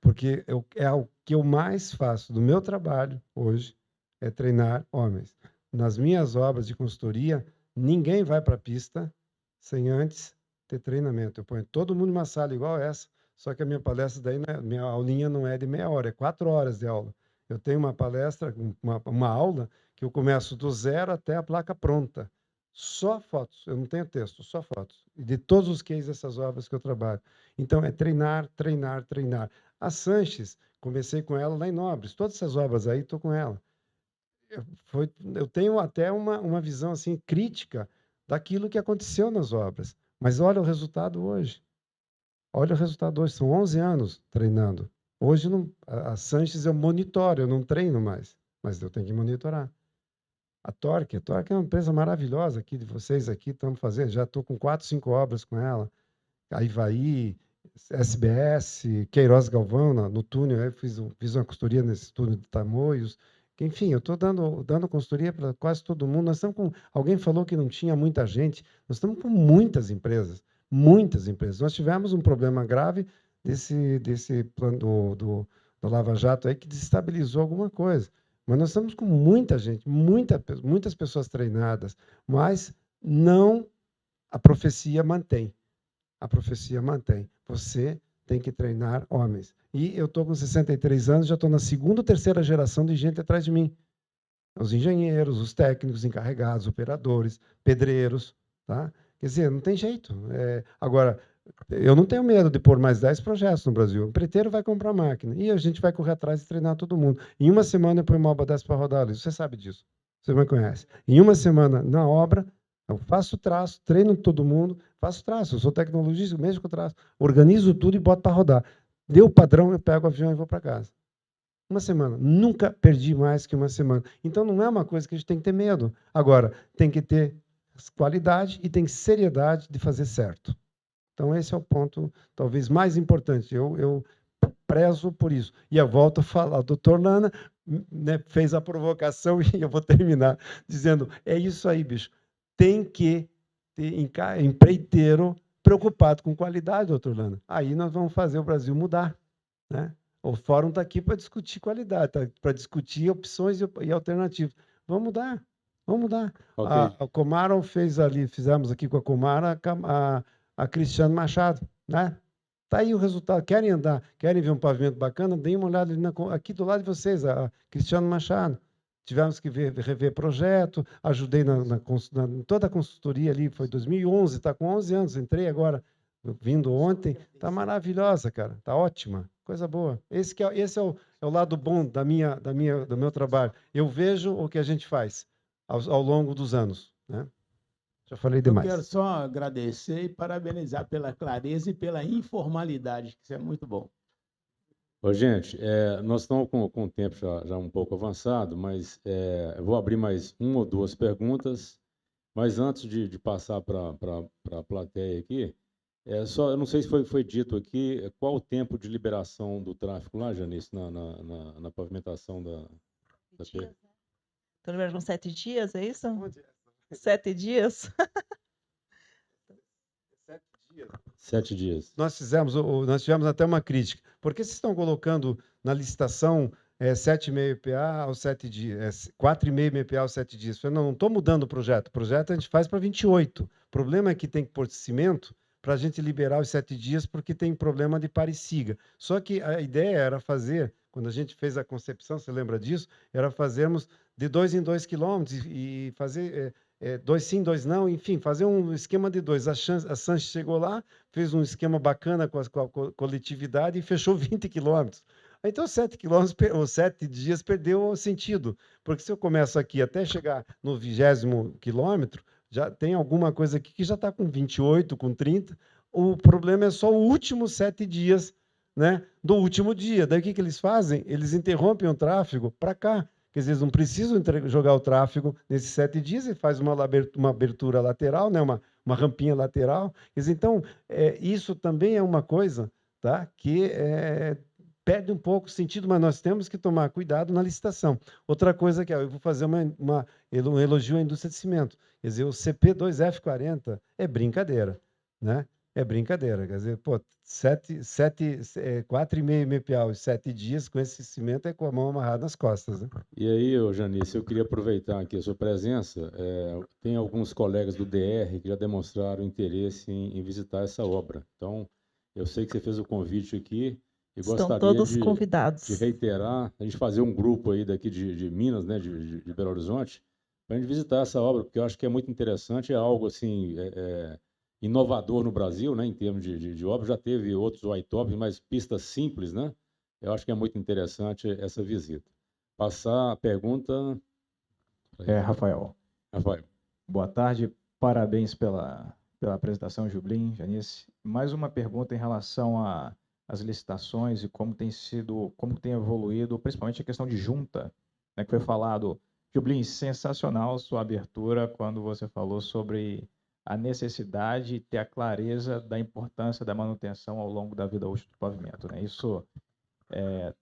Porque é o que eu mais faço do meu trabalho hoje, é treinar homens. Nas minhas obras de consultoria, ninguém vai para a pista sem antes ter treinamento. Eu ponho todo mundo numa sala igual essa, só que a minha palestra daí, minha aulinha não é de meia hora, é 4 horas de aula. Eu tenho uma palestra, uma aula, que eu começo do zero até a placa pronta. Só fotos, eu não tenho texto, só fotos. E de todos os cases dessas obras que eu trabalho. Então, é treinar. A Sanches, comecei com ela lá em Nobres. Todas essas obras aí, estou com ela. Eu tenho até uma visão assim, crítica daquilo que aconteceu nas obras. Mas olha o resultado hoje. Olha o resultado hoje. São 11 anos treinando. Hoje, a Sanches eu monitoro, eu não treino mais. Mas eu tenho que monitorar. A Torque é uma empresa maravilhosa aqui de vocês aqui, estamos fazendo, já estou com 4, 5 obras com ela. A Ivaí, SBS, Queiroz Galvão, no túnel, eu fiz uma consultoria nesse túnel de Tamoios. Enfim, eu estou dando consultoria para quase todo mundo. Nós estamos com, alguém falou que não tinha muita gente, nós estamos com muitas empresas. Nós tivemos um problema grave desse plano do Lava Jato aí que desestabilizou alguma coisa. Mas nós estamos com muita gente, muitas pessoas treinadas, mas não a profecia mantém. A profecia mantém. Você tem que treinar homens. E eu estou com 63 anos, já estou na 2ª ou 3ª geração de gente atrás de mim. Os engenheiros, os técnicos encarregados, operadores, pedreiros. Tá? Quer dizer, não tem jeito. Agora, eu não tenho medo de pôr mais 10 projetos no Brasil. O empreiteiro vai comprar máquina e a gente vai correr atrás e treinar todo mundo. Em uma semana eu ponho uma obra dessa para rodar ali. Você sabe disso. Você me conhece. Em uma semana, na obra, eu faço traço, treino todo mundo, faço traço. Eu sou tecnologista, mesmo com traço. Organizo tudo e boto para rodar. Deu o padrão, eu pego o avião e vou para casa. Uma semana. Nunca perdi mais que uma semana. Então, não é uma coisa que a gente tem que ter medo. Agora, tem que ter qualidade e tem seriedade de fazer certo. Então, esse é o ponto, talvez, mais importante. Eu prezo por isso. E eu volto a falar, a doutora Lana, né, fez a provocação e eu vou terminar dizendo, é isso aí, bicho. Tem que ter empreiteiro preocupado com qualidade, doutor Lana. Aí nós vamos fazer o Brasil mudar. Né? O fórum está aqui para discutir qualidade, tá? Para discutir opções e alternativas. Vamos mudar. Okay. A Comara fizemos aqui com a Comara a Cristiano Machado, né? Tá aí o resultado. Querem andar, querem ver um pavimento bacana? Deem uma olhada ali aqui do lado de vocês, a Cristiano Machado. Tivemos que rever projeto, ajudei em toda a consultoria ali, foi 2011, está com 11 anos, entrei agora, vindo ontem, está maravilhosa, cara, está ótima, coisa boa. Esse é o lado bom do meu trabalho. Eu vejo o que a gente faz ao longo dos anos, né? Já falei demais. Eu quero só agradecer e parabenizar pela clareza e pela informalidade, que isso é muito bom. Ô, gente, nós estamos com o tempo já um pouco avançado, mas eu vou abrir mais 1 ou 2 perguntas, mas antes de passar para a plateia aqui, eu não sei se foi dito aqui, qual o tempo de liberação do tráfego lá, Janice, na pavimentação da P? Estou liberando com 7 dias, é isso? 7 dias? 7 dias. Nós tivemos até uma crítica. Por que vocês estão colocando na licitação 7,5 MPA aos 7 dias, 4,5 MPA aos 7 dias. Eu falei, não estou mudando o projeto a gente faz para 28. O problema é que tem que pôr cimento para a gente liberar os 7 dias, porque tem problema de pare e siga. Só que a ideia era fazer, quando a gente fez a concepção, você lembra disso? Era fazermos de 2 em 2 quilômetros e fazer 2 sim, 2 não, enfim, fazer um esquema de 2. A Sanches chegou lá, fez um esquema bacana com a coletividade e fechou 20 quilômetros. Então, 7 quilômetros, ou 7 dias perdeu o sentido, porque se eu começo aqui até chegar no 20º quilômetro, já tem alguma coisa aqui que já está com 28, com 30. O problema é só os últimos 7 dias, né, do último dia. Daí o que eles fazem? Eles interrompem o tráfego para cá. Quer dizer, eles não precisam jogar o tráfego nesses 7 dias e faz uma abertura lateral, né, uma rampinha lateral. Quer dizer, então, isso também é uma coisa, tá, que perde um pouco o sentido, mas nós temos que tomar cuidado na licitação. Outra coisa que eu vou fazer um elogio à indústria de cimento. Quer dizer, o CP2F40 é brincadeira, né? É brincadeira. Quer dizer, pô, 4,5 MPA os 7 dias com esse cimento é com a mão amarrada nas costas, né? E aí, Janice, eu queria aproveitar aqui a sua presença. Tem alguns colegas do DR que já demonstraram interesse em visitar essa obra. Então, eu sei que você fez o convite aqui. E Estão gostaria todos convidados. de reiterar, a gente fazer um grupo aí daqui de Minas, né, de Belo Horizonte, para a gente visitar essa obra, porque eu acho que é muito interessante, é algo assim inovador no Brasil, né, em termos de obra. Já teve outros white-top, mas pistas simples, né? Eu acho que é muito interessante essa visita. Passar a pergunta... Rafael. Rafael. Boa tarde, parabéns pela apresentação, Jublin, Janice. Mais uma pergunta em relação às licitações e como tem evoluído, principalmente a questão de junta, né, que foi falado. Jublin, sensacional sua abertura quando você falou sobre a necessidade de ter a clareza da importância da manutenção ao longo da vida útil do pavimento, né? Isso,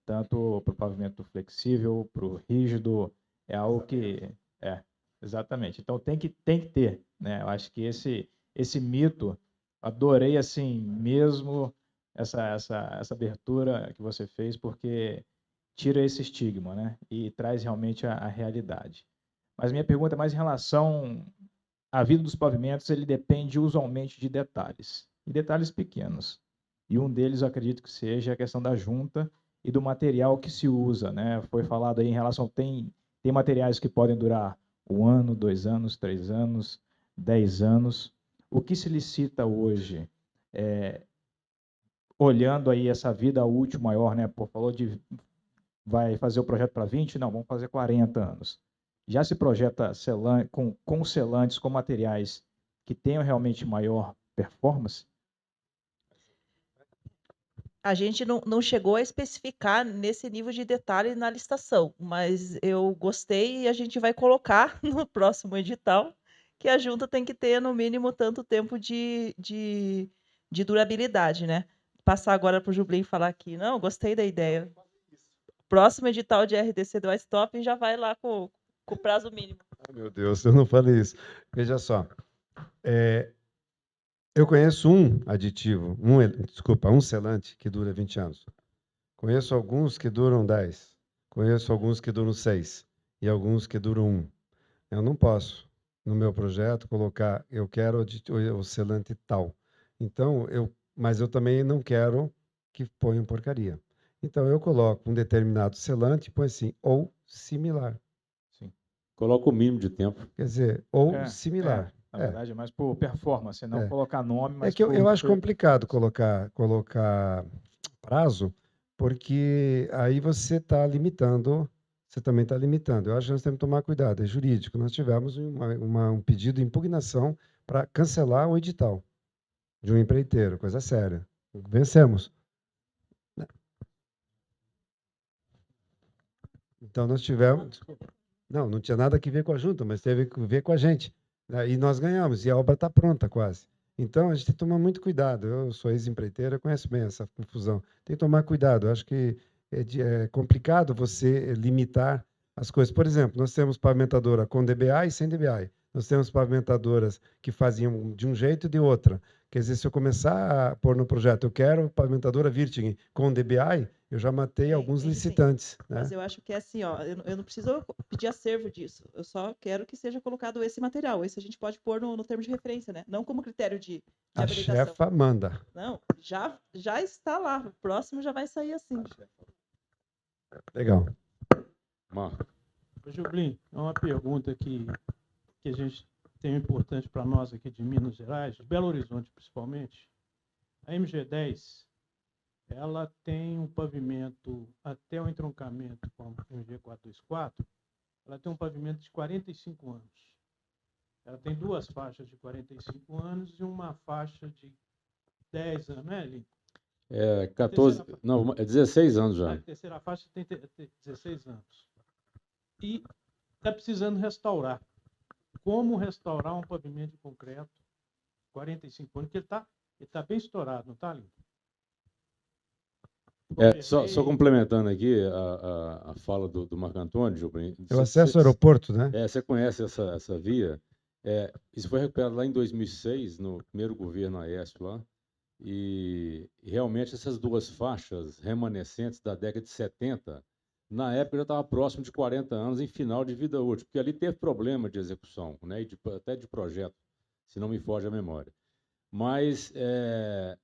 tanto para o pavimento flexível, para o rígido, é algo que... exatamente. Então, tem que ter, né? Eu acho que esse mito, adorei assim mesmo essa abertura que você fez, porque tira esse estigma, né? E traz realmente a realidade. Mas minha pergunta é mais em relação à vida dos pavimentos. Ele depende usualmente de detalhes, e detalhes pequenos. E um deles, eu acredito que seja a questão da junta e do material que se usa, né? Foi falado aí em relação... Tem materiais que podem durar 1 ano, 2 anos, 3 anos, 10 anos. O que se licita hoje, olhando aí essa vida útil maior, né? Pô, falou de vai fazer o projeto para 20? Não, vamos fazer 40 anos. Já se projeta com selantes, com materiais que tenham realmente maior performance? A gente não chegou a especificar nesse nível de detalhe na licitação, mas eu gostei e a gente vai colocar no próximo edital que a junta tem que ter, no mínimo, tanto tempo de durabilidade, né? Passar agora para o Jublin falar aqui. Não, gostei da ideia. Próximo edital de RDC do White-Top já vai lá com o prazo mínimo. Meu Deus, eu não falei isso. Veja só. Eu conheço um aditivo, um selante que dura 20 anos. Conheço alguns que duram 10. Conheço alguns que duram 6. E alguns que duram 1. Eu não posso, no meu projeto, colocar, eu quero o selante tal. Então, mas eu também não quero que ponham porcaria. Então, eu coloco um determinado selante e põe assim, ou similar. Sim. Coloca o mínimo de tempo. Quer dizer, ou similar. Na verdade, é mais por performance, não colocar nome, mas eu acho complicado colocar prazo, porque aí você está limitando, você também está limitando. Eu acho que nós temos que tomar cuidado, é jurídico. Nós tivemos um pedido de impugnação para cancelar o edital de um empreiteiro, coisa séria. Vencemos. Então, nós tivemos... Não tinha nada a ver com a junta, mas teve que ver com a gente. E nós ganhamos, e a obra está pronta quase. Então, a gente tem que tomar muito cuidado. Eu sou ex-empreiteiro, eu conheço bem essa confusão. Tem que tomar cuidado. Eu acho que é complicado você limitar as coisas. Por exemplo, nós temos pavimentadora com DBA e sem DBA. Nós temos pavimentadoras que faziam de um jeito e de outra. Quer dizer, se eu começar a pôr no projeto, eu quero pavimentadora Virting com DBA, Eu já matei alguns Entende, sim. licitantes, Mas né? eu acho que é assim, ó, eu não preciso pedir acervo disso. Eu só quero que seja colocado esse material. Esse a gente pode pôr no termo de referência, né? Não como critério de A habilitação. chefa manda. Não, já está lá. O próximo já vai sair assim. Legal. Marco. Ô, Jublin, é uma pergunta que a gente tem importante para nós aqui de Minas Gerais, de Belo Horizonte principalmente. A MG10, ela tem um pavimento até o entroncamento com a MG424, ela tem um pavimento de 45 anos. Ela tem duas faixas de 45 anos e uma faixa de 10 anos, né, Lincoln? É 14, não, é 16 anos já. A terceira faixa tem 16 anos. E está precisando restaurar. Como restaurar um pavimento de concreto 45 anos? Porque ele tá bem estourado, não está, Lincoln? Só complementando aqui a fala do Marco Antônio, Jublin. O acesso ao aeroporto, né? Você conhece essa via? Isso foi recuperado lá em 2006, no primeiro governo Aécio lá, e realmente essas duas faixas remanescentes da década de 70, na época já estava próximo de 40 anos em final de vida útil, porque ali teve problema de execução, né, até de projeto, se não me foge a memória. Mas,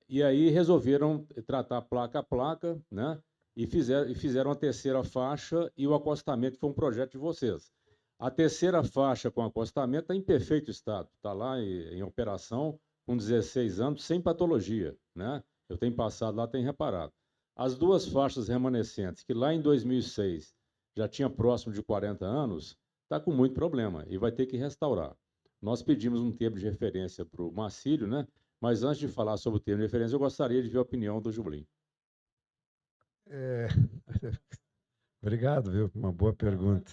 e aí resolveram tratar placa a placa, né, e fizeram a terceira faixa e o acostamento foi um projeto de vocês. A terceira faixa com acostamento está em perfeito estado, está lá em operação com 16 anos, sem patologia, né? Eu tenho passado lá, tenho reparado. As duas faixas remanescentes, que lá em 2006 já tinha próximo de 40 anos, está com muito problema e vai ter que restaurar. Nós pedimos um termo de referência para o Marcílio, né? Mas antes de falar sobre o termo de referência, eu gostaria de ver a opinião do Jublin. Obrigado, viu? Uma boa pergunta.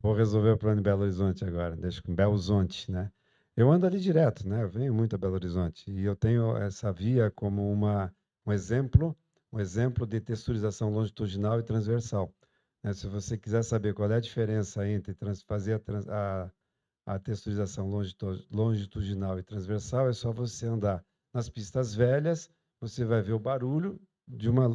Vou resolver o plano de Belo Horizonte agora, deixa com Belo Horizonte, né? Eu ando ali direto, né? Eu venho muito a Belo Horizonte e eu tenho essa via como um exemplo de texturização longitudinal e transversal. Né? Se você quiser saber qual é a diferença entre fazer a texturização longitudinal e transversal, é só você andar nas pistas velhas, você vai ver o barulho de uma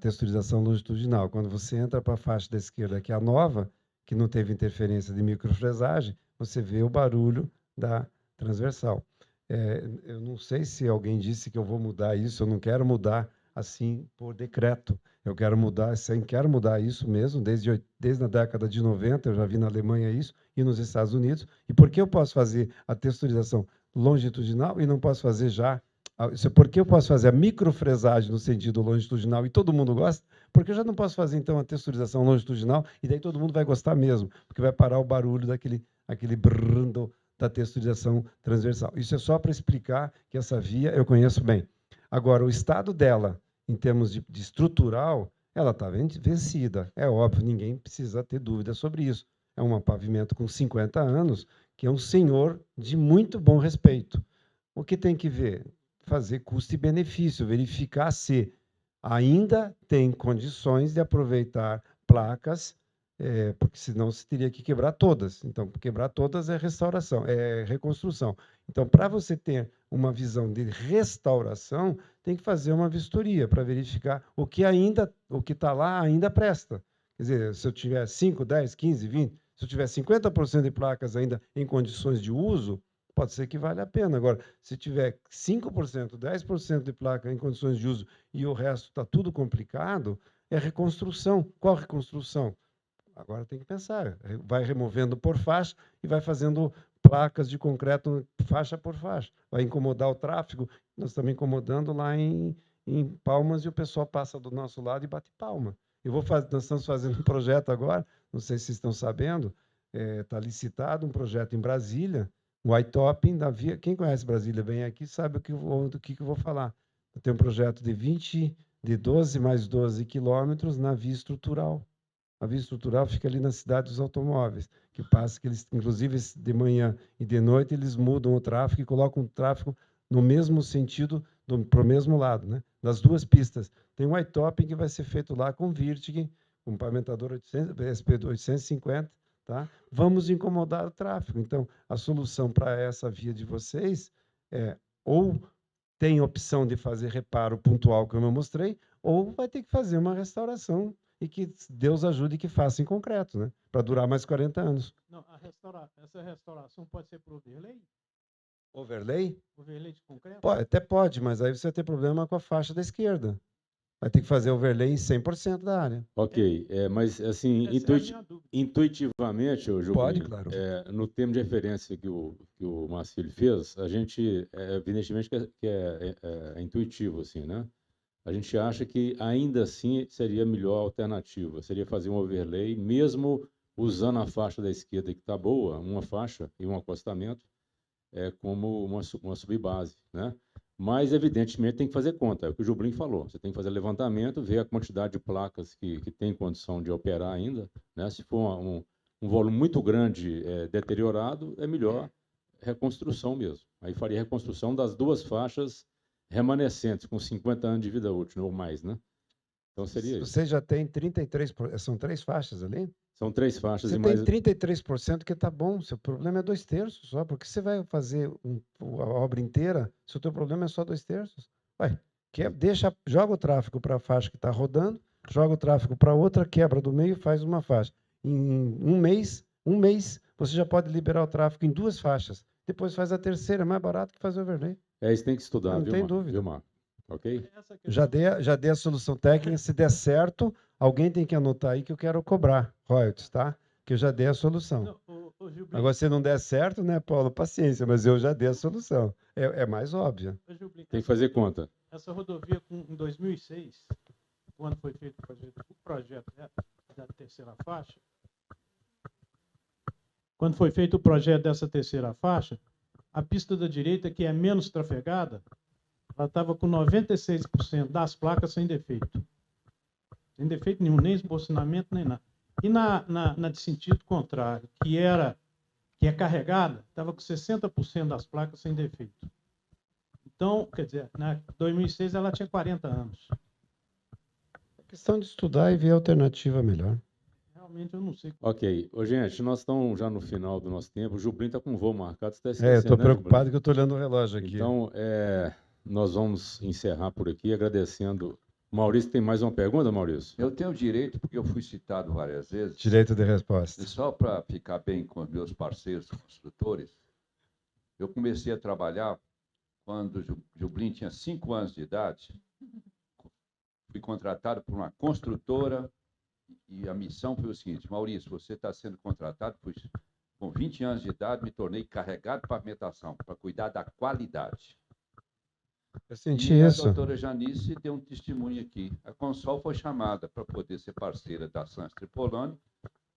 texturização longitudinal. Quando você entra para a faixa da esquerda, que é a nova, que não teve interferência de microfresagem, você vê o barulho da transversal. Eu não sei se alguém disse que eu vou mudar isso, eu não quero mudar assim por decreto. Eu quero mudar isso mesmo, desde a década de 90, eu já vi na Alemanha isso, e nos Estados Unidos. E por que eu posso fazer a texturização longitudinal e não posso fazer já? Por que eu posso fazer a microfresagem no sentido longitudinal e todo mundo gosta? Porque eu já não posso fazer, então, a texturização longitudinal e daí todo mundo vai gostar mesmo, porque vai parar o barulho aquele brrrando da texturização transversal. Isso é só para explicar que essa via eu conheço bem. Agora, o estado dela, em termos de estrutural, ela está vencida. É óbvio, ninguém precisa ter dúvida sobre isso. É um pavimento com 50 anos, que é um senhor de muito bom respeito. O que tem que ver? Fazer custo e benefício, verificar se ainda tem condições de aproveitar placas, porque senão se teria que quebrar todas. Então, quebrar todas é restauração, é reconstrução. Então, para você ter uma visão de restauração, tem que fazer uma vistoria para verificar o que está lá ainda presta. Quer dizer, se eu tiver 5, 10, 15, 20, se eu tiver 50% de placas ainda em condições de uso, pode ser que valha a pena. Agora, se tiver 5%, 10% de placa em condições de uso e o resto está tudo complicado, é reconstrução. Qual reconstrução? Agora tem que pensar. Vai removendo por faixa e vai fazendo placas de concreto faixa por faixa. Vai incomodar o tráfego. Nós estamos incomodando lá em Palmas e o pessoal passa do nosso lado e bate palma. Nós estamos fazendo um projeto agora, não sei se vocês estão sabendo, está licitado um projeto em Brasília, o iTopping da via. Quem conhece Brasília bem aqui sabe do que eu vou falar. Tem um projeto de 12 mais 12 quilômetros na via estrutural. A via estrutural fica ali na cidade dos automóveis, que passa, que eles, inclusive de manhã e de noite, eles mudam o tráfego e colocam o tráfego no mesmo sentido, para o mesmo lado, né? Das duas pistas. Tem um iTopping que vai ser feito lá com Virtig, com pavimentador SP 850, tá? Vamos incomodar o tráfego. Então, a solução para essa via de vocês é ou tem opção de fazer reparo pontual, como eu mostrei, ou vai ter que fazer uma restauração e que Deus ajude que faça em concreto, né? Para durar mais 40 anos. Não, essa restauração pode ser por overlay? Overlay? Overlay de concreto? Até pode, mas aí você vai ter problema com a faixa da esquerda. Vai ter que fazer overlay em 100% da área. Ok, mas assim, intuitivamente, Gilberto, Pode, claro. No termo de referência que o Marcílio fez, a gente, evidentemente, que é intuitivo, assim, né? A gente acha que ainda assim seria a melhor alternativa, seria fazer um overlay, mesmo usando a faixa da esquerda que está boa, uma faixa e um acostamento, como uma subbase, né? Mas, evidentemente, tem que fazer conta, é o que o Jublin falou. Você tem que fazer levantamento, ver a quantidade de placas que tem condição de operar ainda, né? Se for um volume muito grande deteriorado, é melhor reconstrução mesmo. Aí faria reconstrução das duas faixas remanescentes, com 50 anos de vida útil, ou mais, né? Então, seria isso. Você já tem 33%, são 3 faixas ali? São 3 faixas. Você e tem mais... 33% que está bom, seu problema é 2/3 só, porque você vai fazer a obra inteira, se o teu problema é só 2/3. Joga o tráfego para a faixa que está rodando, joga o tráfego para outra, quebra do meio e faz uma faixa. Em um mês, você já pode liberar o tráfego em 2 faixas. Depois faz a terceira, é mais barato que fazer overlay. Isso tem que estudar, não viu, tem Marco? dúvida. Viu, Marco? Ok? Já dei a solução técnica. Se der certo, alguém tem que anotar aí que eu quero cobrar royalties, tá? Que eu já dei a solução. Agora, se não der certo, né, Paulo? Paciência, mas eu já dei a solução. É mais óbvio. Tem que fazer conta. Essa rodovia, em 2006, quando foi feito o projeto da terceira faixa, quando foi feito o projeto dessa terceira faixa, a pista da direita, que é menos trafegada, ela estava com 96% das placas sem defeito. Sem defeito nenhum, nem esbocinamento, nem nada. E na de sentido contrário, que é carregada, estava com 60% das placas sem defeito. Então, quer dizer, em 2006 ela tinha 40 anos. É questão de estudar e ver a alternativa melhor. Realmente eu não sei. Ok. Gente, nós estamos já no final do nosso tempo. O Jublin está com um voo marcado. Você está Eu esquecendo, estou né, preocupado Jublin? que eu estou olhando o relógio aqui. Então, nós vamos encerrar por aqui, agradecendo. Maurício, tem mais uma pergunta, Maurício? Eu tenho direito, porque eu fui citado várias vezes. Direito de resposta. E só para ficar bem com os meus parceiros construtores, eu comecei a trabalhar quando o Jublin tinha 5 anos de idade. Fui contratado por uma construtora e a missão foi o seguinte: Maurício, você está sendo contratado, pois com 20 anos de idade me tornei carregado de pavimentação para cuidar da qualidade. Eu senti e isso. A doutora Janice deu um testemunho aqui. A Consol foi chamada para poder ser parceira da Sans Tripolone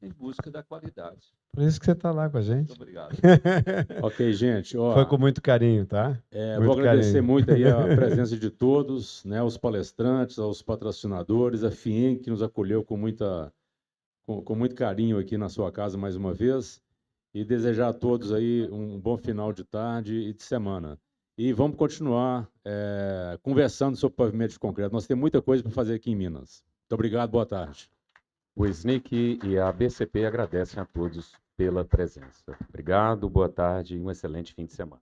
em busca da qualidade. Por isso que você está lá com a gente. Muito obrigado. Ok, gente. Foi com muito carinho, tá? Vou agradecer muito aí a presença de todos, né, os palestrantes, aos patrocinadores, a FIEM, que nos acolheu com muito carinho aqui na sua casa mais uma vez, e desejar a todos aí um bom final de tarde e de semana. E vamos continuar conversando sobre pavimento de concreto. Nós temos muita coisa para fazer aqui em Minas. Muito obrigado, boa tarde. O SNIC e a BCP agradecem a todos pela presença. Obrigado, boa tarde e um excelente fim de semana.